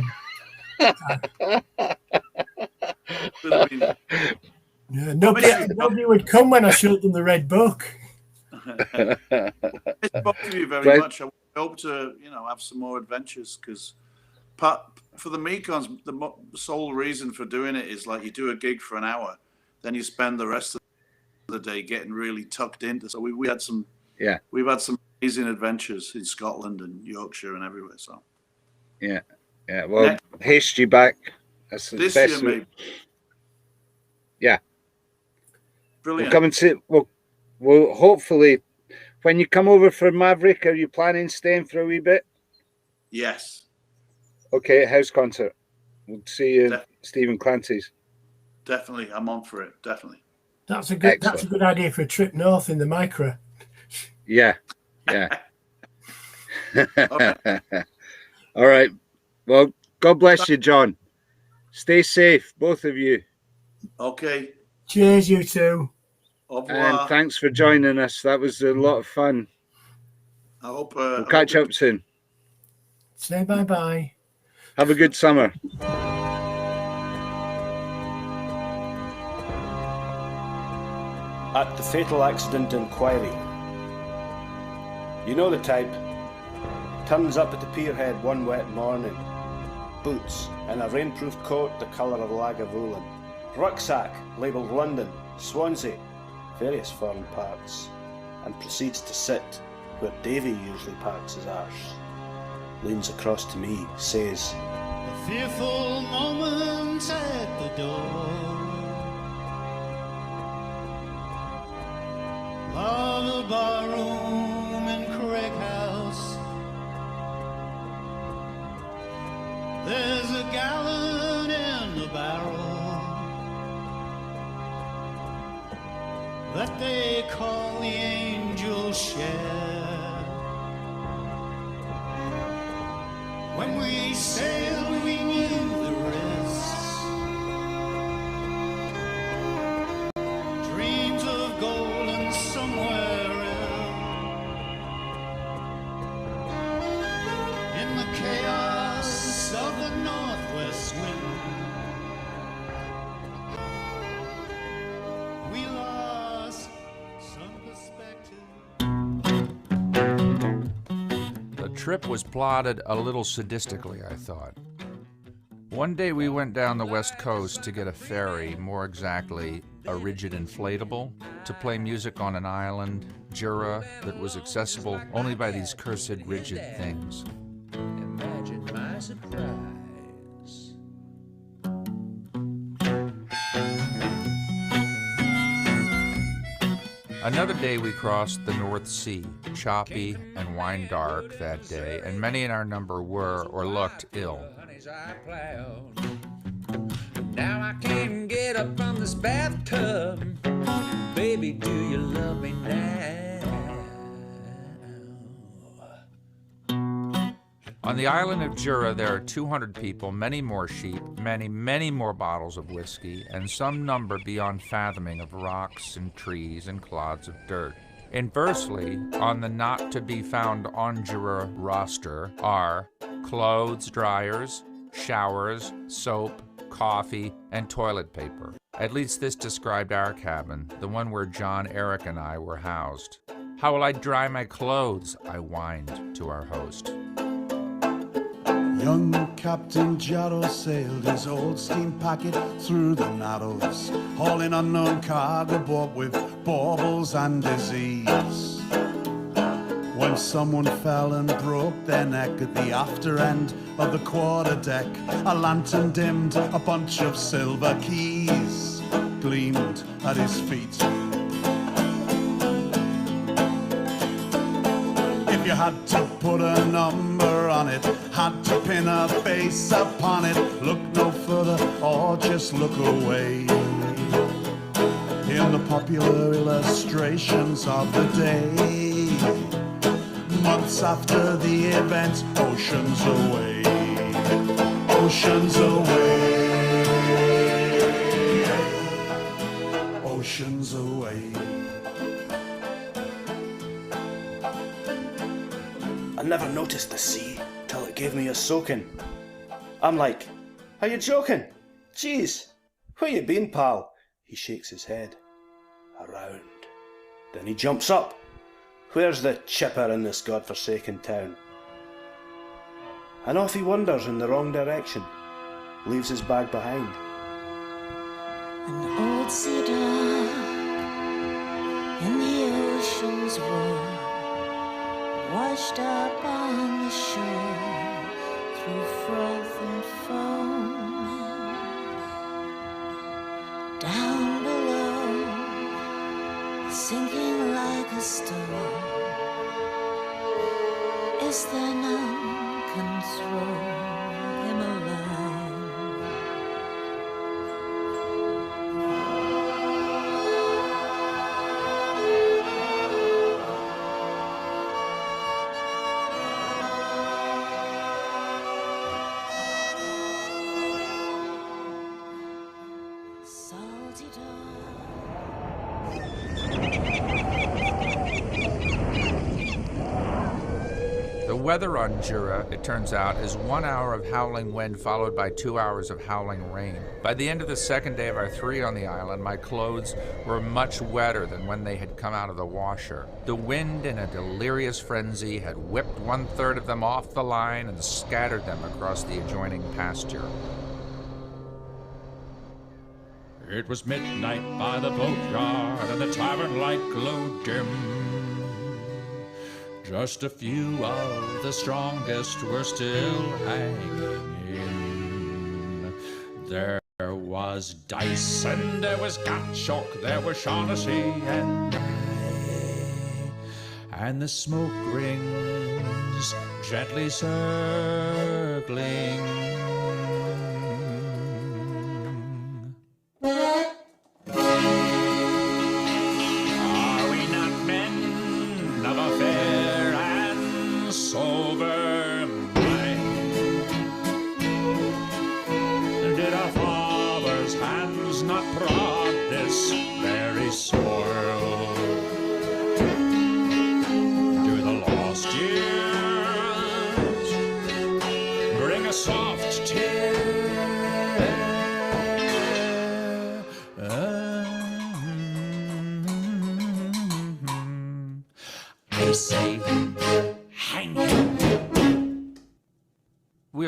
Speaker 6: nobody would come when I showed them the red book.
Speaker 2: It's both of you very much. I hope to, have some more adventures, because for the Mekons, the sole reason for doing it is like you do a gig for an hour, then you spend the rest of the day getting really tucked into. So we've had some amazing adventures in Scotland and Yorkshire and everywhere. So
Speaker 1: well, haste you back. That's the
Speaker 2: this
Speaker 1: best
Speaker 2: year, maybe.
Speaker 1: Yeah,
Speaker 2: brilliant.
Speaker 1: We'll come and see. We'll hopefully, when you come over for Maverick, are you planning staying for a wee bit?
Speaker 2: Yes.
Speaker 1: Okay, house concert. We'll see you at Stephen Clancy's.
Speaker 2: Definitely, I'm on for it. Definitely.
Speaker 6: That's a good idea for a trip north in the micro.
Speaker 1: Yeah. All right. Well, God bless you, John. Stay safe, both of you.
Speaker 2: Okay.
Speaker 6: Cheers, you two.
Speaker 2: Au revoir.
Speaker 1: And thanks for joining us. That was a lot of fun.
Speaker 2: I hope
Speaker 1: we'll catch up soon.
Speaker 6: Say bye-bye.
Speaker 1: Have a good summer.
Speaker 10: At the fatal accident inquiry. You know the type. Turns up at the pierhead one wet morning. Boots and a rainproof coat the colour of Lagavulin. Rucksack labelled London, Swansea, various foreign parts, and proceeds to sit where Davy usually parks his arse. Leans across to me, says,
Speaker 3: A fearful moment at the door. Love a barroom in Craig House. There's a gallon in the barrel that they call the angel share. When we sailed, we knew the risks. Dreams of gold and somewhere in the chaos
Speaker 11: trip was plotted a little sadistically, I thought. One day we went down the west coast to get a ferry, more exactly, a rigid inflatable, to play music on an island, Jura, that was accessible only by these cursed rigid things.
Speaker 12: Imagine my surprise.
Speaker 11: Another day we crossed the North Sea, choppy and wine dark that day, and many in our number were or looked ill.
Speaker 12: Now I can't get up from this bathtub. Baby, do you love me now?
Speaker 11: On the island of Jura, there are 200 people, many more sheep, many, many more bottles of whiskey, and some number beyond fathoming of rocks and trees and clods of dirt. Inversely, on the not-to-be-found on Jura roster are clothes dryers, showers, soap, coffee, and toilet paper. At least this described our cabin, the one where John, Eric, and I were housed. "How will I dry my clothes?" I whined to our host.
Speaker 3: Young Captain Jarrow sailed his old steam packet through the Narrows, hauling unknown cargo bought with baubles and disease. When someone fell and broke their neck at the after end of the quarterdeck, a lantern dimmed, a bunch of silver keys gleamed at his feet. If you had to put a number on it, had to pin a face upon it, look no further or just look away. In the popular illustrations of the day, months after the event, oceans away, oceans away, oceans away.
Speaker 10: I never noticed the sea till it gave me a soaking. I'm like, are you joking? Jeez, where you been, pal? He shakes his head. Around. Then he jumps up. Where's the chipper in this godforsaken town? And off he wanders in the wrong direction, leaves his bag behind.
Speaker 5: An old cedar in the ocean's roar, washed up on the shore through froth and foam. Down below, sinking like a stone, is there none can throw him alive? Salty
Speaker 11: The weather on Jura, it turns out, is 1 hour of howling wind followed by 2 hours of howling rain. By the end of the second day of our 3 on the island, my clothes were much wetter than when they had come out of the washer. The wind, in a delirious frenzy, had whipped 1/3 of them off the line and scattered them across the adjoining pasture.
Speaker 9: It was midnight by the boatyard, and the tavern light glowed dim. Just a few of the strongest were still hanging in. There was dice, and there was Gatchalk, there was Shaughnessy and I, and the smoke rings gently circling. Are we not men of a fair and sober mind? Did our fathers' hands not prod this very soil? Do the lost years bring a soft tear? I say, hang him.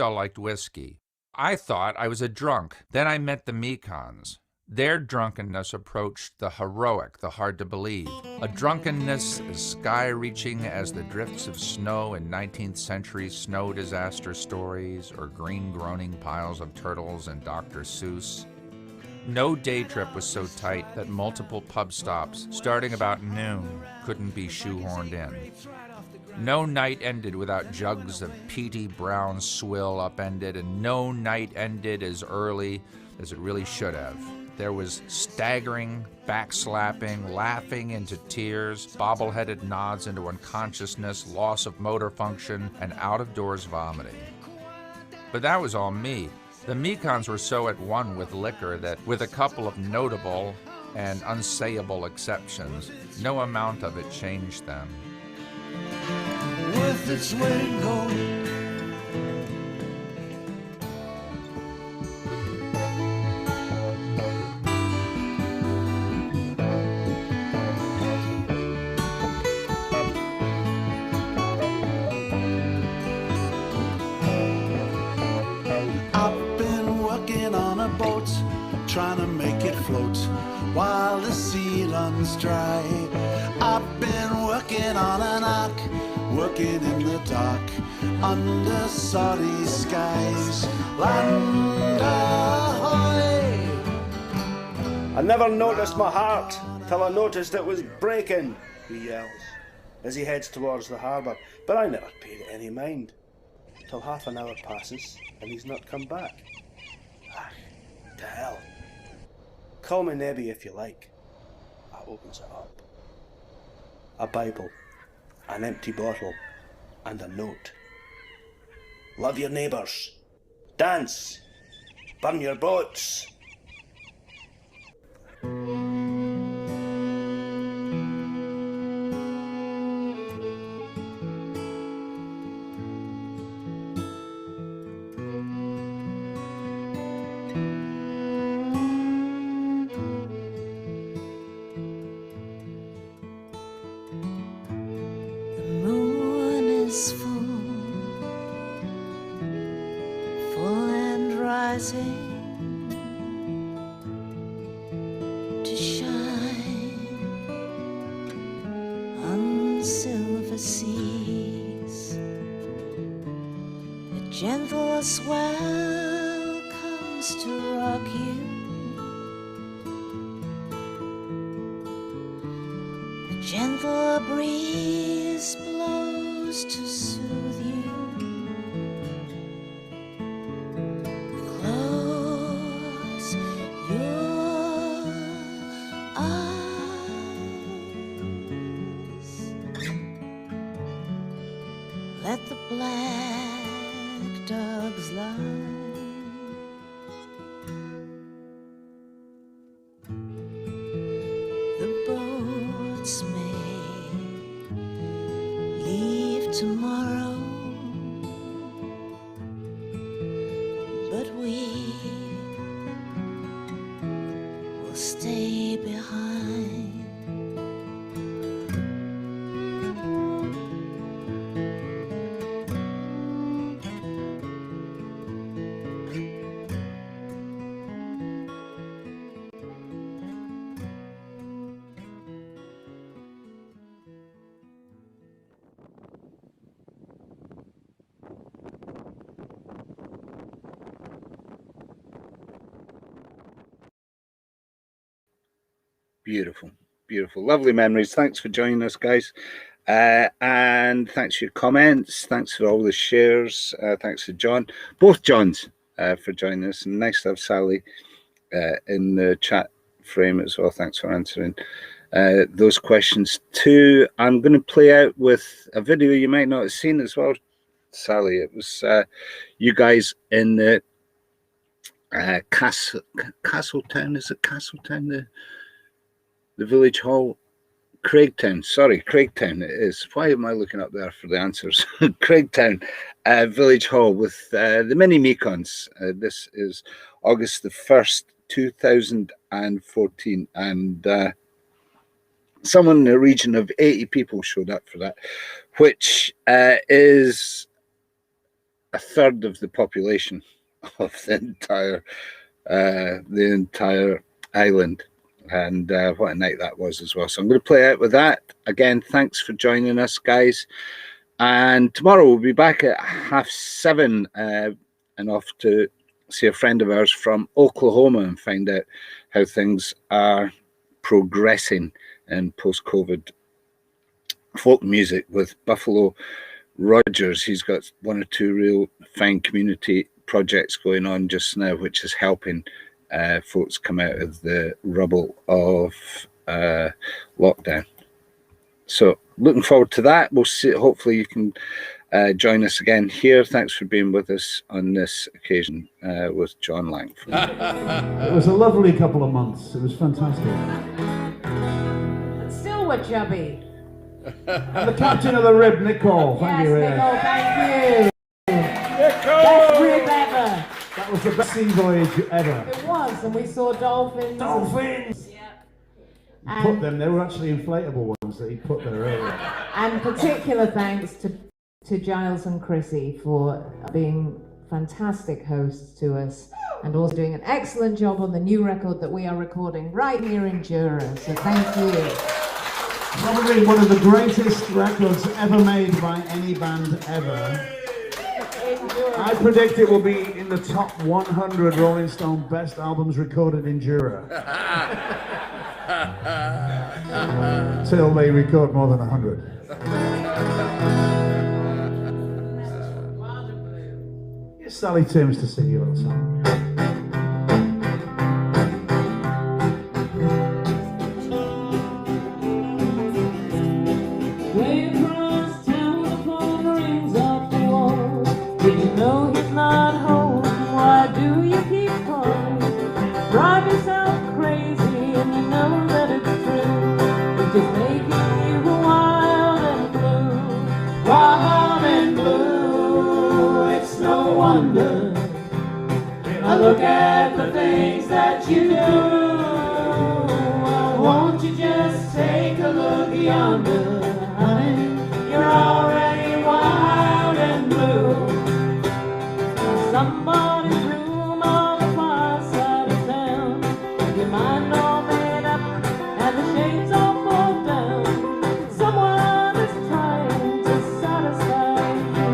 Speaker 11: all liked whiskey. I thought I was a drunk. Then I met the Mekons. Their drunkenness approached the heroic, the hard to believe. A drunkenness as sky-reaching as the drifts of snow in 19th century snow disaster stories or green groaning piles of turtles in Dr. Seuss. No day trip was so tight that multiple pub stops, starting about noon, couldn't be shoehorned in. No night ended without jugs of peaty brown swill upended, and no night ended as early as it really should have. There was staggering, backslapping, laughing into tears, bobble-headed nods into unconsciousness, loss of motor function, and out-of-doors vomiting. But that was all me. The Mekons were so at one with liquor that, with a couple of notable and unsayable exceptions, no amount of it changed them.
Speaker 3: With its raincoat, trying to make it float while the sea runs dry. I've been working on an ark, working in the dark, under sorry skies. Land ahoy!
Speaker 10: I never noticed my heart till I noticed it was breaking, he yells, as he heads towards the harbour. But I never paid it any mind, till half an hour passes and he's not come back. Ah, to hell. Call me Nebby if you like. I opens it up. A Bible, an empty bottle, and a note. Love your neighbours. Dance. Burn your boats.
Speaker 5: To shine on silver seas, a gentle swell comes to rock you, a gentle breeze blows to soothe you. Let the black dogs lie. The boats may leave tomorrow, but we will stay behind.
Speaker 1: Beautiful, beautiful, lovely memories. Thanks for joining us, guys. And thanks for your comments. Thanks for all the shares. Thanks to John, both Johns, for joining us. And nice to have Sally in the chat frame as well. Thanks for answering those questions too. I'm going to play out with a video you might not have seen as well, Sally. It was you guys in the Castletown. Is it Castletown? The village hall, Craigtown. Sorry, Craigtown it is. Why am I looking up there for the answers? Craigtown village hall with the mini Mekons. This is August the 1st, 2014. And someone in the region of 80 people showed up for that, which is a third of the population of the entire island. And what a night that was as well. So I'm going to play out with that. Again, thanks for joining us, guys. And tomorrow we'll be back at 7:30 and off to see a friend of ours from Oklahoma and find out how things are progressing in post-COVID folk music with Buffalo Rogers. He's got 1 or 2 real fine community projects going on just now, which is helping folks come out of the rubble of lockdown. So looking forward to that. We'll see. Hopefully you can join us again here. Thanks for being with us on this occasion with Jon Langford.
Speaker 3: It was a lovely couple of months. It was fantastic.
Speaker 5: Still we're chubby.
Speaker 3: And the captain of the rib, Nicole. Thank you,
Speaker 5: Nicole, thank you. Best rib ever.
Speaker 3: That was the best sea voyage ever.
Speaker 5: It was, and we saw dolphins.
Speaker 3: Dolphins!
Speaker 5: Yeah.
Speaker 3: Put them, they were actually inflatable ones that he put there earlier.
Speaker 5: And particular thanks to Giles and Chrissy for being fantastic hosts to us and also doing an excellent job on the new record that we are recording right here in Jura. So thank you.
Speaker 3: Probably one of the greatest records ever made by any band ever. I predict it will be in the top 100 Rolling Stone best albums recorded in Jura. Till they record more than 100. Here's Sally Timms to sing you a little song.
Speaker 5: Did you know he's not home? Why do you keep calling? Drive yourself crazy and you know that it's true. It's just making you wild and blue. Wild and blue, it's no wonder. I look at the things that you do. Well, won't you just take a look yonder, honey? You're already wild and blue. Somebody's room on the far side of town, with your mind all made up and the shades all pulled down. Someone is trying to satisfy you.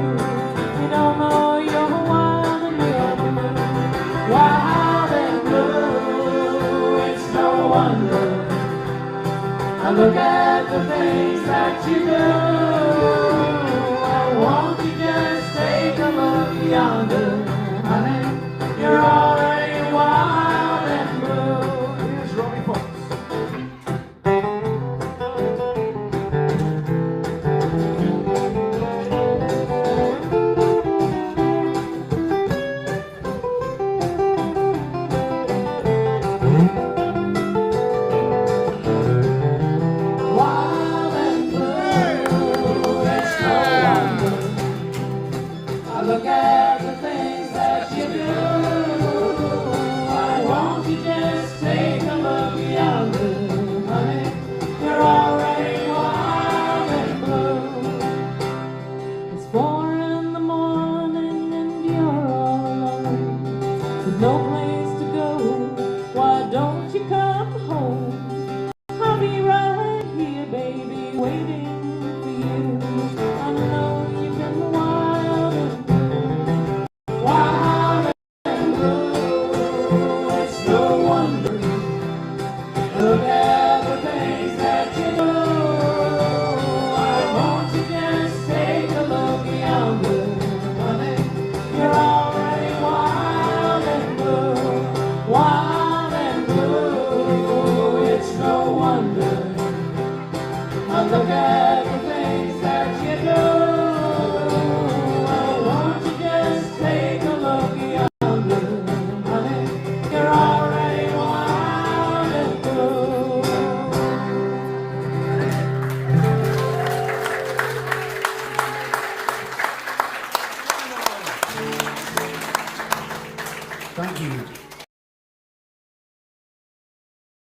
Speaker 5: You don't know you're wild and you're blue. Wild and blue, it's no wonder. I look at the things that you do. Won't you just take a look yonder? Honey, you're already wild and blue.
Speaker 3: Here's Robbie Fox.
Speaker 5: Wild and blue, it's no wonder. I look at the things that you do. Why won't you just take a look yonder, honey? You're already wild and blue. It's 4 in the morning and you're all alone, with no place to go. Why don't you come home? I'll be right here, baby, waiting for you. I know you've been wild and blue. Wild and blue, it's no wonder. Look at the things that you do. Why won't you just take a look yonder, honey? You're already wild and blue. Wild and blue, it's no wonder. I look at the things that you do. Why won't you just take a look yonder, honey? You're already wild and blue.
Speaker 3: Thank you.